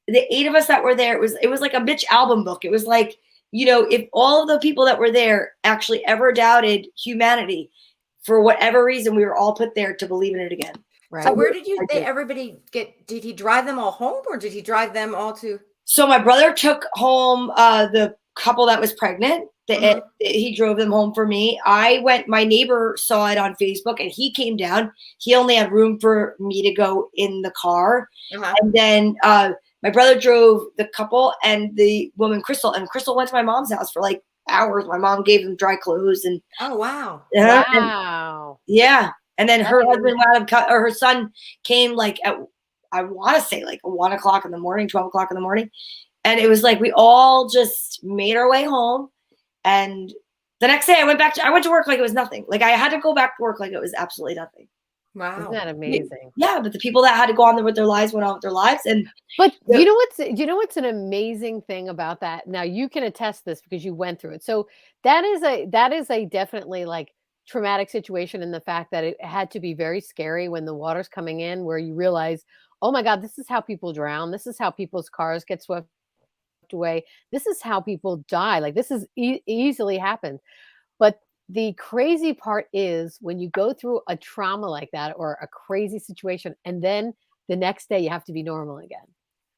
the 8 of us that were there, it was like a Mitch album book. It was like, you know, if all of the people that were there actually ever doubted humanity, for whatever reason, we were all put there to believe in it again. Right. So where did everybody get, did he drive them all home, or did he drive them all to? So my brother took home the couple that was pregnant. He drove them home for me. I went, my neighbor saw it on Facebook, and he came down. He only had room for me to go in the car. And then my brother drove the couple and the woman, Crystal, and Crystal went to my mom's house for like hours. My mom gave them dry clothes. And oh, wow. Wow. Yeah. And then her husband or her son came like at, I want to say like 1 o'clock in the morning, 12 o'clock in the morning. And it was like, we all just made our way home. And the next day I went to work like it was nothing. Like I had to go back to work like it was absolutely nothing. Wow. Isn't that amazing? Yeah. But the people that had to go on there with their lives went on with their lives. But you know what's an amazing thing about that? Now you can attest this because you went through it. So that is a definitely like traumatic situation, in the fact that it had to be very scary when the water's coming in, where you realize, oh my God, this is how people drown. This is how people's cars get swept away. This is how people die. Like this is easily happens. But the crazy part is when you go through a trauma like that, or a crazy situation, and then the next day you have to be normal again.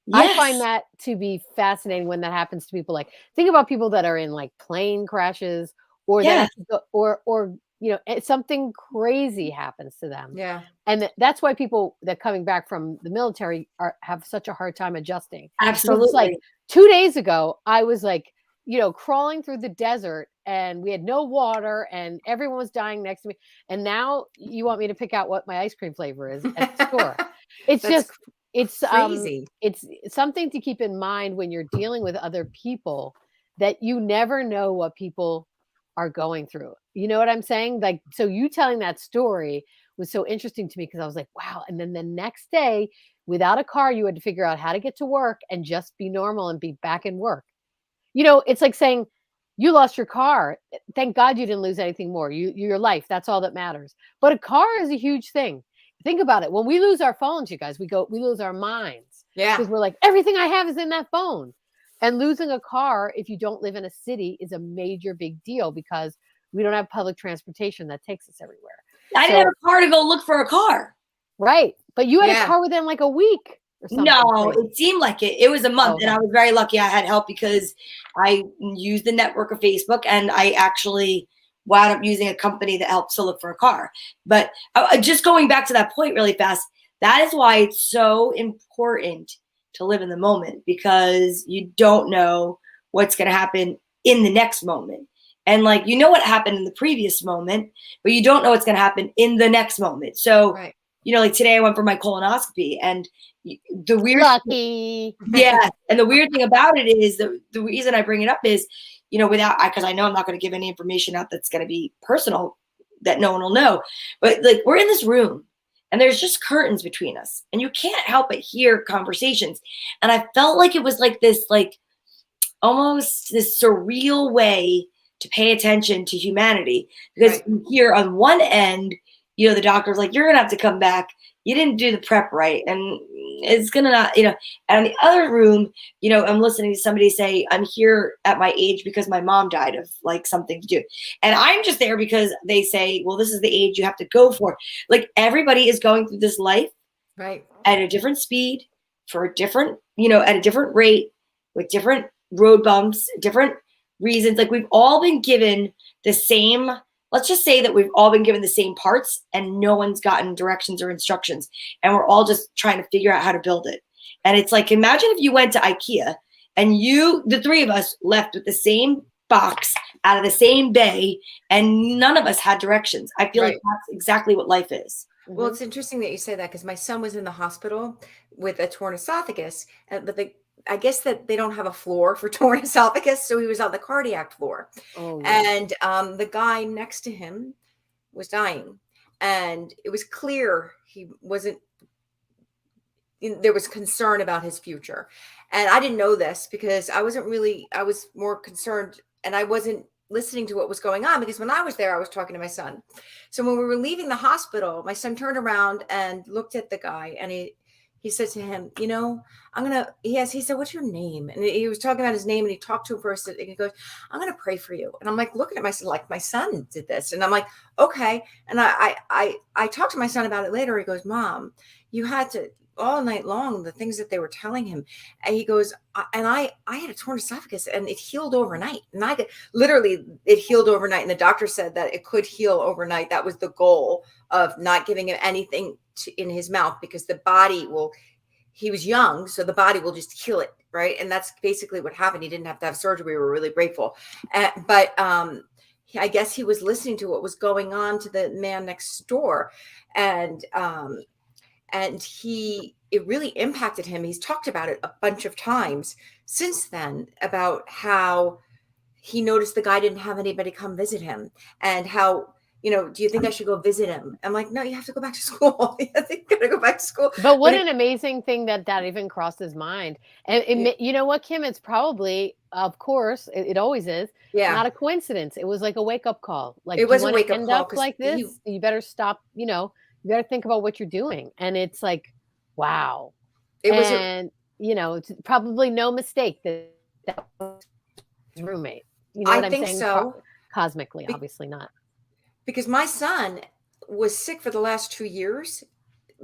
Yes. I find that to be fascinating when that happens to people. Like think about people that are in like plane crashes, or that have to go, or you know, something crazy happens to them. Yeah. And that's why people that coming back from the military have such a hard time adjusting. Absolutely. It's like 2 days ago, I was like, you know, crawling through the desert, and we had no water, and everyone was dying next to me. And now you want me to pick out what my ice cream flavor is at the store. It's just, it's crazy. It's something to keep in mind when you're dealing with other people, that you never know what people are going through. You know what I'm saying? Like, so you telling that story was so interesting to me, because I was like, wow. And then the next day, without a car, you had to figure out how to get to work and just be normal and be back in work. You know, it's like saying you lost your car. Thank God you didn't lose anything more. Your life, that's all that matters. But a car is a huge thing. Think about it. When we lose our phones, you guys, we lose our minds. Yeah. Because we're like, everything I have is in that phone. And losing a car, if you don't live in a city, is a major big deal, because we don't have public transportation that takes us everywhere. I didn't have a car to go look for a car. Right. But you had a car within like a week or something. No, it seemed like it. It was a month. And I was very lucky I had help, because I used the network of Facebook, and I actually wound up using a company that helps to look for a car. But just going back to that point really fast, that is why it's so important to live in the moment, because you don't know what's going to happen in the next moment. And like, you know what happened in the previous moment, but you don't know what's going to happen in the next moment. So, you know, like today I went for my colonoscopy, and the weird, and the weird thing about it is the reason I bring it up is, you know, because I know I'm not going to give any information out that's going to be personal that no one will know, but like we're in this room, and there's just curtains between us, and you can't help but hear conversations. And I felt like it was like this, like almost this surreal way to pay attention to humanity, because here on one end, you know, the doctor's like, you're going to have to come back. You didn't do the prep right. And it's going to not, you know, and in the other room, you know, I'm listening to somebody say, I'm here at my age because my mom died of like something to do. And I'm just there because they say, well, this is the age you have to go for. Like everybody is going through this life at a different speed, for a different, you know, at a different rate, with different road bumps, different reasons. Like we've all been given the same, let's just say that we've all been given the same parts, and no one's gotten directions or instructions, and we're all just trying to figure out how to build it. And it's like, imagine if you went to IKEA and the three of us left with the same box out of the same bay, and none of us had directions. I feel like that's exactly what life is. Well, it's interesting that you say that, because my son was in the hospital with a torn esophagus, but I guess that they don't have a floor for torn esophagus, so he was on the cardiac floor. Oh, yeah. And the guy next to him was dying, and it was clear he wasn't. There was concern about his future, and I didn't know this because I was more concerned, and I wasn't listening to what was going on, because when I was there, I was talking to my son. So when we were leaving the hospital, my son turned around and looked at the guy, and he said to him, you know, he said, what's your name? And he was talking about his name, and he talked to him first, and he goes, I'm going to pray for you. And I'm like, looking at myself, like, my son did this. And I'm like, okay. And I talked to my son about it later. He goes, Mom, you had to, all night long, the things that they were telling him. And he goes, and I had a torn esophagus, and it healed overnight. And it healed overnight. And the doctor said that it could heal overnight. That was the goal of not giving him anything in his mouth, because the body he was young, so the body will just heal it. Right. And that's basically what happened. He didn't have to have surgery. We were really grateful. But I guess he was listening to what was going on to the man next door. And it really impacted him. He's talked about it a bunch of times since then, about how he noticed the guy didn't have anybody come visit him, and how, do you think I should go visit him? I'm like, no, you have to go back to school. I think you got to go back to school. But what an amazing thing that even crossed his mind. And you know what, Kim, it's probably, of course, it always is. Yeah. Not a coincidence. It was like a wake-up call. Like, it was a wake-up call. Like this, you better stop, you got to think about what you're doing. And it's like, wow. It's probably no mistake that was his roommate. You know what I'm saying? So. Cosmically, obviously not. Because my son was sick for the last 2 years,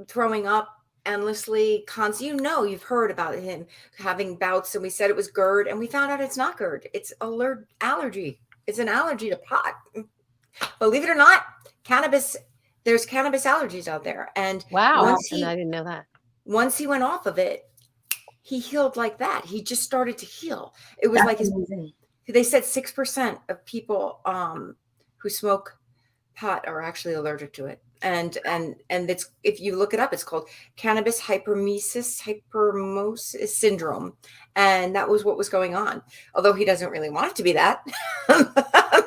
throwing up endlessly, constantly. You've heard about him having bouts, and we said it was GERD, and we found out it's not GERD. It's allergy. It's an allergy to pot. Believe it or not, there's cannabis allergies out there. And wow, and I didn't know that. Once he went off of it, he healed like that. He just started to heal. It was they said 6% of people who smoke pot are actually allergic to it. And it's, if you look it up, it's called cannabis hypermesis syndrome. And that was what was going on. Although he doesn't really want it to be that.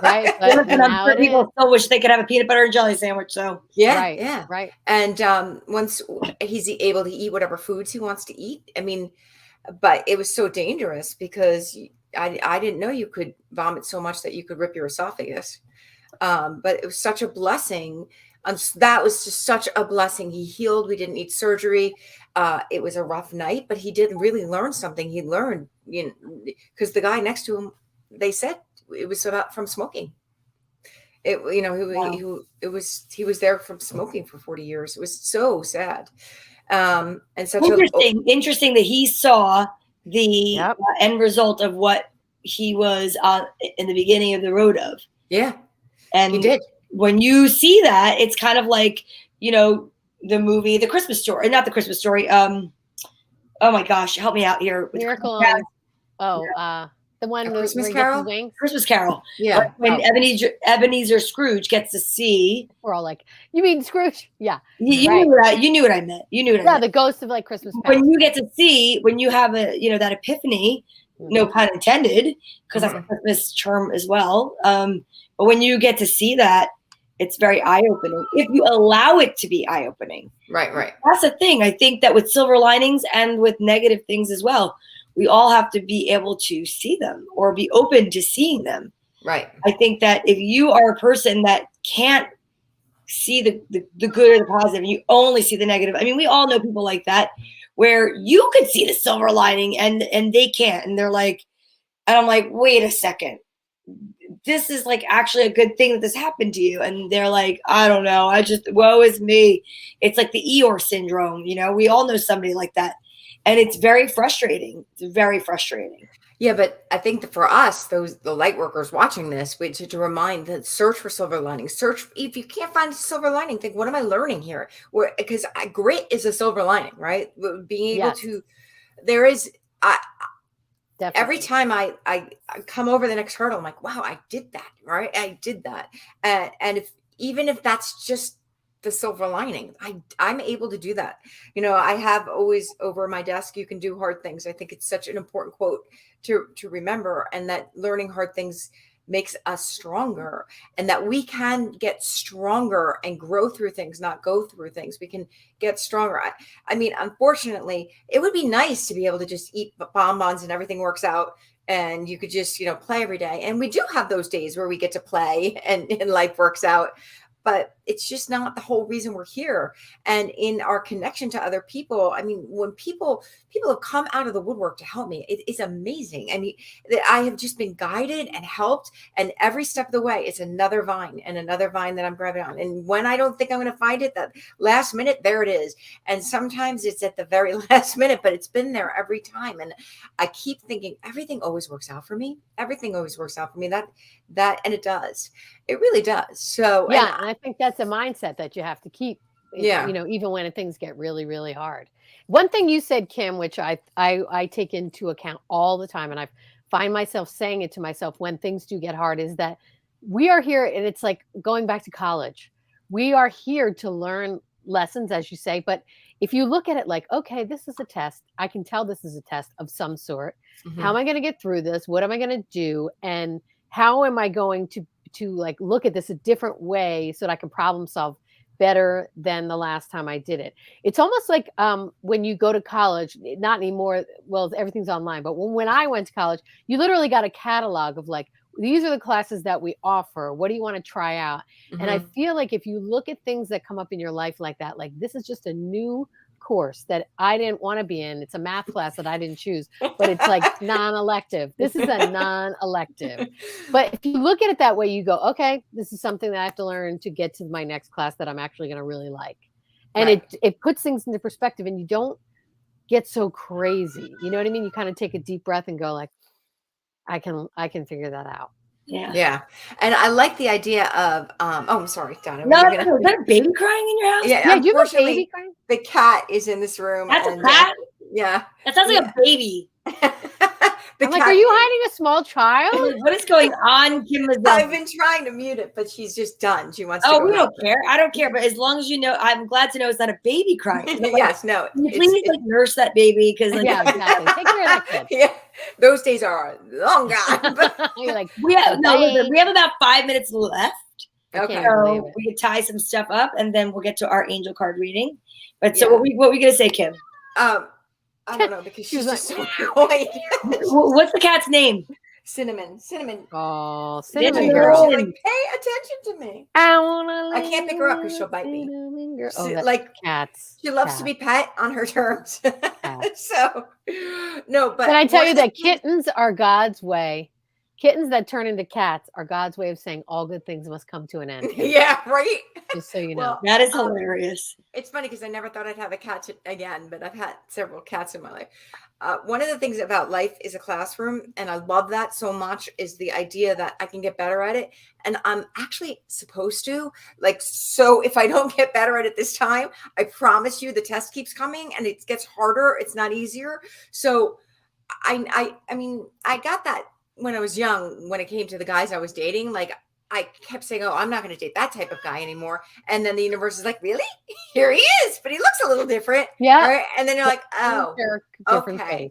Right. But I'm sure people still wish they could have a peanut butter and jelly sandwich. So yeah. Right. And once he's able to eat whatever foods he wants to eat, I mean, but it was so dangerous because I didn't know you could vomit so much that you could rip your esophagus. But it was such a blessing. That was just such a blessing. He healed. We didn't need surgery. It was a rough night, but he did really learn something. He learned, because the guy next to him, they said it was from smoking. He was there from smoking for 40 years. It was so sad. And such interesting that he saw the end result of what he was in the beginning of the road of. Yeah. And he did. When you see that, it's kind of like, the movie, The Christmas Story, not The Christmas Story. Oh my gosh, help me out here. Miracle. The one with Christmas Carol. Christmas Carol. Yeah. Like when Ebenezer Scrooge gets to see. We're all like, you mean Scrooge? Yeah. You knew what I meant. The ghost of like Christmas past. When you get to see, when you have that epiphany, no pun intended, because that's a Christmas term as well. But when you get to see that, it's very eye-opening if you allow it to be eye-opening. Right. That's the thing. I think that with silver linings and with negative things as well, we all have to be able to see them or be open to seeing them. Right. I think that if you are a person that can't see the good or the positive, you only see the negative. I mean, we all know people like that where you could see the silver lining and they can't. And they're like, and I'm like, wait a second. This is like actually a good thing that this happened to you. And they're like, I don't know. Woe is me. It's like the Eeyore syndrome. We all know somebody like that. And it's very frustrating. It's very frustrating. Yeah, but I think that for us, the light workers watching this, to remind that search for silver linings. Search, if you can't find a silver lining, think, what am I learning here? Because grit is a silver lining, right? Being able to, there is, definitely. Every time I come over the next hurdle, I'm like, wow, I did that, right? I did that. And even if that's just the silver lining. I'm able to do that. You know, I have always over my desk, you can do hard things. I think it's such an important quote to remember, and that learning hard things makes us stronger, and that we can get stronger and grow through things, not go through things. We can get stronger. I mean, unfortunately, it would be nice to be able to just eat bonbons and everything works out and you could just, you know, play every day. And we do have those days where we get to play and life works out. But it's just not the whole reason we're here. And in our connection to other people, I mean, when people have come out of the woodwork to help me, it's amazing. And I have just been guided and helped. And every step of the way, it's another vine and another vine that I'm grabbing on. And when I don't think I'm going to find it, that last minute, there it is. And sometimes it's at the very last minute, but it's been there every time. And I keep thinking everything always works out for me. Everything always works out for me. And it does. It really does. So yeah, and I think that's a mindset that you have to keep. Yeah. You know, even when things get really, really hard. One thing you said, Kim, which I take into account all the time, and I find myself saying it to myself when things do get hard, is that we are here, and it's like going back to college. We are here to learn lessons, as you say, but if you look at it like, okay, this is a test. I can tell this is a test of some sort. Mm-hmm. How am I going to get through this? What am I going to do? And how am I going to like look at this a different way so that I can problem solve better than the last time I did it? It's almost like when you go to college, not anymore. Well, everything's online, but when I went to college, you literally got a catalog of like, these are the classes that we offer. What do you want to try out? Mm-hmm. And I feel like if you look at things that come up in your life like that, like this is just a new course that I didn't want to be in. It's a math class that I didn't choose, but it's like non-elective. This is a non-elective. But if you look at it that way, you go, okay, this is something that I have to learn to get to my next class that I'm actually going to really like. And right. it puts things into perspective, and you don't get so crazy. You know what I mean? You kind of take a deep breath and go like, I can figure that out. Yeah. Yeah. And I like the idea of, I'm sorry, Donna. No, is that a baby crying in your house? Yeah, you have a baby crying? The cat is in this room. That's a cat? Yeah. That sounds like a baby. I'm like, are you hiding a small child? What is going on, Kim Mazzella? I've been trying to mute it, but she's just done. She wants to go. We don't care. I don't care. But as long as you know, I'm glad to know it's not a baby crying. Like, yes, no. Please like nurse that baby, because like, yeah, exactly. Take care of that kid. Yeah, those days are long gone. But you're like, we have about 5 minutes left. Okay. So we could tie some stuff up, and then we'll get to our angel card reading. But so what we gonna say, Kim? I don't know, because she's just so annoying. What's the cat's name? Cinnamon. Oh, Cinnamon girl. She's like, pay attention to me. I can't pick her up because she'll bite me. Oh, like cats. She loves to be pet on her terms. So, no, but can I tell you that kittens are God's way? Kittens that turn into cats are God's way of saying all good things must come to an end. Yeah, right. Just so you know. That is hilarious. It's funny because I never thought I'd have a cat again, but I've had several cats in my life. One of the things about life is a classroom, and I love that so much, is the idea that I can get better at it. And I'm actually supposed to. Like, so if I don't get better at it this time, I promise you the test keeps coming and it gets harder. It's not easier. So I mean, I got that when I was young, when it came to the guys I was dating. Like, I kept saying, oh, I'm not going to date that type of guy anymore. And then the universe is like, really? Here he is, but he looks a little different. Yeah. Right? And then you're like, oh, different okay. face.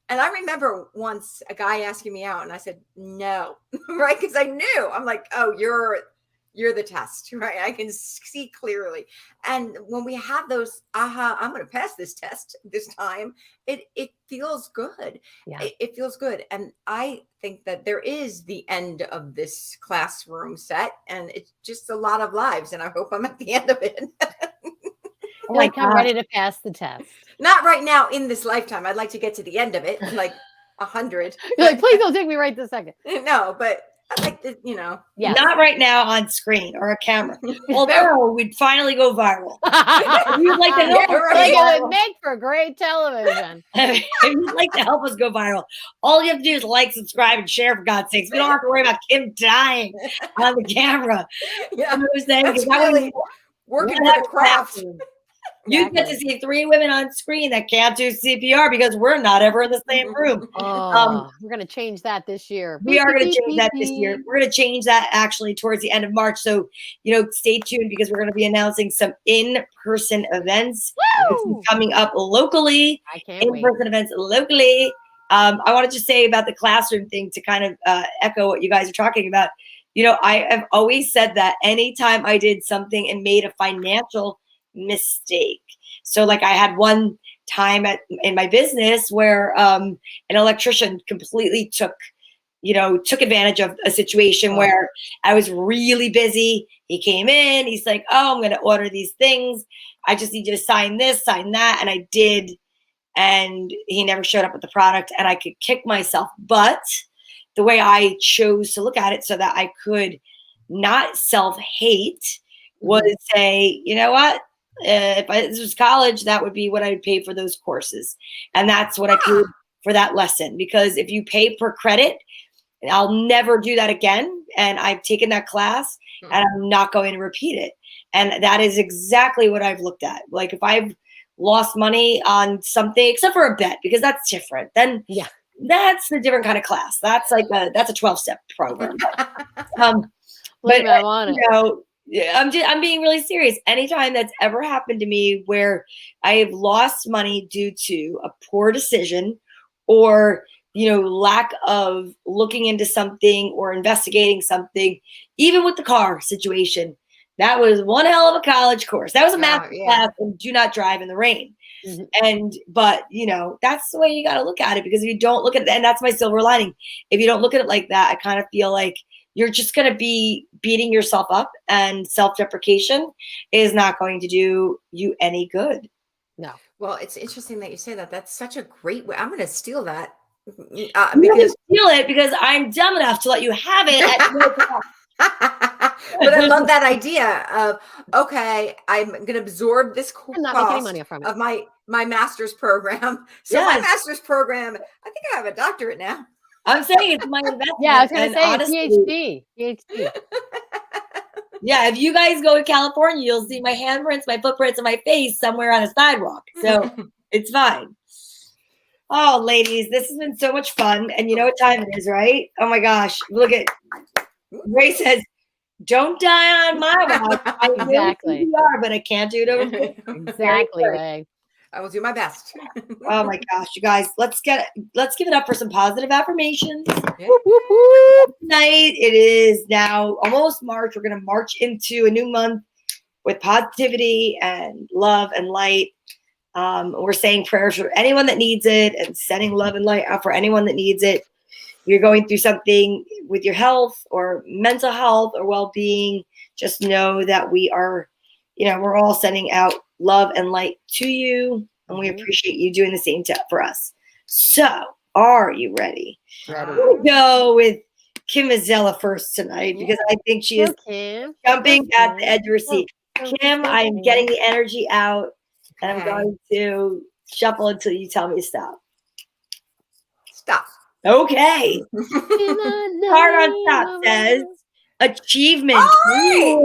And I remember once a guy asking me out, and I said, no, right? Because I knew. I'm like, oh, you're the test, right? I can see clearly. And when we have those, I'm going to pass this test this time, it feels good. Yeah. It feels good. And I think that there is the end of this classroom set, and it's just a lot of lives. And I hope I'm at the end of it. Like, I'm ready to pass the test. Not right now in this lifetime. I'd like to get to the end of it, like 100. You're like, please don't take me right this second. No, but I like to, Yes. Not right now on screen or a camera. Although we'd finally go viral. If you'd like to help us go viral, it would make for great television. If you'd like to help us go viral, all you have to do is like, subscribe, and share, for God's sakes. We don't have to worry about Kim dying on the camera. Yeah, You know what I'm saying? that's really working for the craft. You get to see 3 women on screen that can't do CPR because we're not ever in the same room. We're going to change that this year. We are going to change that this year. We're going to change that actually towards the end of March. So, stay tuned because we're going to be announcing some in-person events coming up locally. I can't wait. In-person events locally. I want to just say about the classroom thing to kind of echo what you guys are talking about. I have always said that anytime I did something and made a financial mistake. So like I had one time in my business where an electrician completely took advantage of a situation where I was really busy. He came in, he's like, oh, I'm going to order these things. I just need you to sign this, sign that. And I did. And he never showed up with the product and I could kick myself. But the way I chose to look at it so that I could not self-hate was say, you know what? If this was college, that would be what I would pay for those courses. And that's what I paid for that lesson. Because if you pay per credit, I'll never do that again. And I've taken that class and I'm not going to repeat it. And that is exactly what I've looked at. Like if I've lost money on something, except for a bet, because that's different, then that's a different kind of class. That's like that's a 12-step program. But I'm being really serious. Anytime that's ever happened to me where I have lost money due to a poor decision or lack of looking into something or investigating something, even with the car situation, that was one hell of a college course. That was a math class and do not drive in the rain. But that's the way you got to look at it, because if you don't look at it, and that's my silver lining. If you don't look at it like that, I kind of feel like you're just going to be beating yourself up, and self-deprecation is not going to do you any good. No. Well, it's interesting that you say that. That's such a great way. I'm going to steal that. Because steal it because I'm dumb enough to let you have it at no cost. But I love that idea of, okay, I'm going to absorb this cost not make any money from it. of my master's program. So my master's program, I think I have a doctorate now. I'm saying it's my investment. Yeah, I was going to say honestly, PhD. Yeah, if you guys go to California, you'll see my handprints, my footprints, and my face somewhere on a sidewalk. So it's fine. Oh, ladies, this has been so much fun. And you know what time it is, right? Oh my gosh. Look at Ray says, don't die on my watch. I Exactly. know who you are, but I can't do it over. Exactly, Ray. I will do my best. Oh my gosh, you guys, let's give it up for some positive affirmations. Yeah. Tonight, it is now almost March. We're going to march into a new month with positivity and love and light. We're saying prayers for anyone that needs it and sending love and light out for anyone that needs it. You're going through something with your health or mental health or well-being, just know that we are, we're all sending out love and light to you, and we appreciate you doing the same for us. So, are you ready? Ready. We'll go with Kim Mazzella first tonight because I think she is jumping at the edge of her seat. Kim, I'm getting the energy out, and I'm going to shuffle until you tell me to stop. Stop. Okay. Card on top says achievement. Right.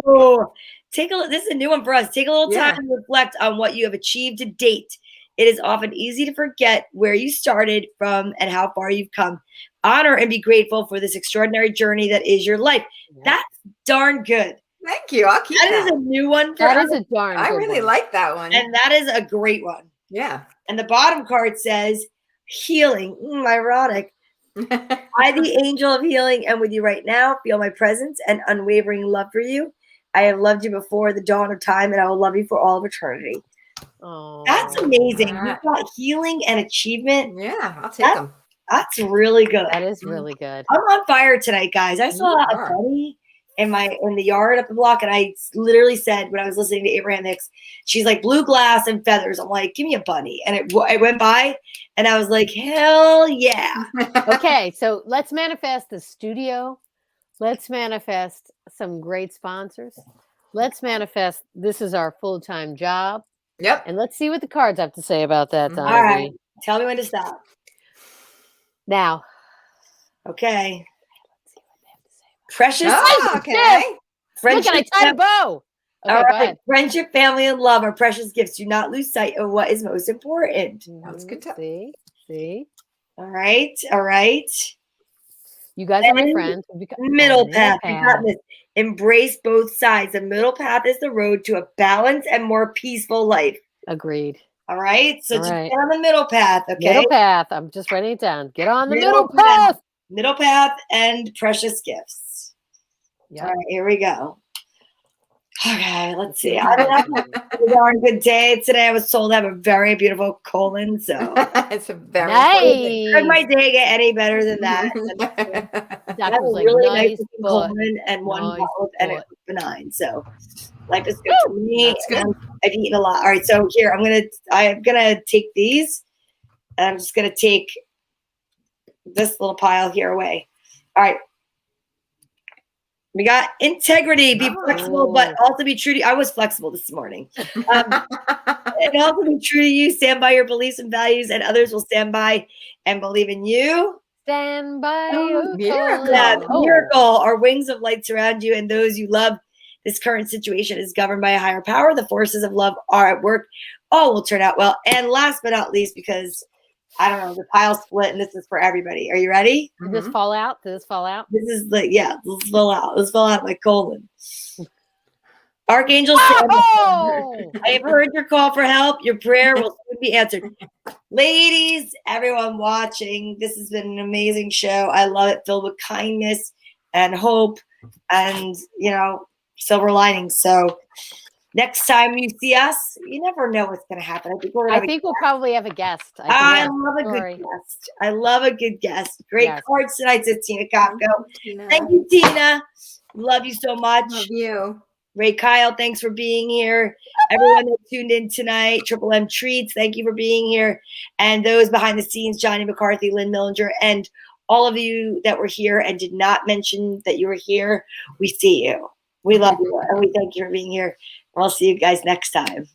Take a look. This is a new one for us. Take a little time to reflect on what you have achieved to date. It is often easy to forget where you started from and how far you've come. Honor and be grateful for this extraordinary journey that is your life. That's darn good. Thank you. I'll keep that. That is a new one for us. That is a darn good I really like that one. And that is a great one. Yeah. And the bottom card says healing. Ironic. I, the angel of healing, am with you right now. Feel my presence and unwavering love for you. I have loved you before the dawn of time, and I will love you for all of eternity. Oh, that's amazing. You've got healing and achievement. Yeah, I'll take them. That's really good. That is really good. I'm on fire tonight, guys. I saw a bunny in the yard up the block, and I literally said when I was listening to Abraham Hicks, she's like blue glass and feathers. I'm like, give me a bunny, and it went by, and I was like, hell yeah. Okay, so let's manifest the studio. Let's manifest some great sponsors. Let's manifest this is our full-time job. Yep. And let's see what the cards have to say about that, Donna. All right. Tell me when to stop. Now. Okay. Let's see what they have to say. Precious. Oh, okay. Look, and I tied a bow. Okay, All go right. ahead. Friendship, family, and love are precious gifts. Do not lose sight of what is most important. That's good to See? All right. All right. You guys are my And friends. middle path. We got this. Embrace both sides. The middle path is the road to a balanced and more peaceful life. Agreed. All right. So All just right. get on the middle path. Okay. Middle path. I'm just writing it down. Get on the middle path. Middle path and precious gifts. Yep. All right. Here we go. Okay, let's see. I'm having a darn good day today. I was told I have a very beautiful colon, so it's a very nice. could my day get any better than that? I have a really nice looking colon and one bottle and it was benign. So life is good for me. And I've eaten a lot. All right, so here I'm gonna take these, and I'm just gonna take this little pile here away. All right. We got integrity, be flexible, but also be true to you. I was flexible this morning. And also be true to you, stand by your beliefs and values, and others will stand by and believe in you. Stand by miracle. Yeah, miracle. Our wings of light surround you and those you love. This current situation is governed by a higher power. The forces of love are at work. All will turn out well. And last but not least, because I don't know, the pile split, and this is for everybody. Are you ready? Did this fall out? Did this fall out? This is this fell out. This fell out of my colon. Archangel Samuel, I have heard your call for help. Your prayer will soon be answered. Ladies, everyone watching, this has been an amazing show. I love it, filled with kindness and hope and, silver linings. So next time you see us, you never know what's going to happen. I think we'll probably have a guest. I love a good guest. I love a good guest. Great cards tonight, says Tina Kopko. Thank you, Tina. Love you so much. Love you. Ray Kyle, thanks for being here. Everyone that tuned in tonight, Triple M Treats, thank you for being here. And those behind the scenes, Johnny McCarthy, Lynn Millinger, and all of you that were here and did not mention that you were here, we see you. We love you, and we thank you for being here. I'll see you guys next time.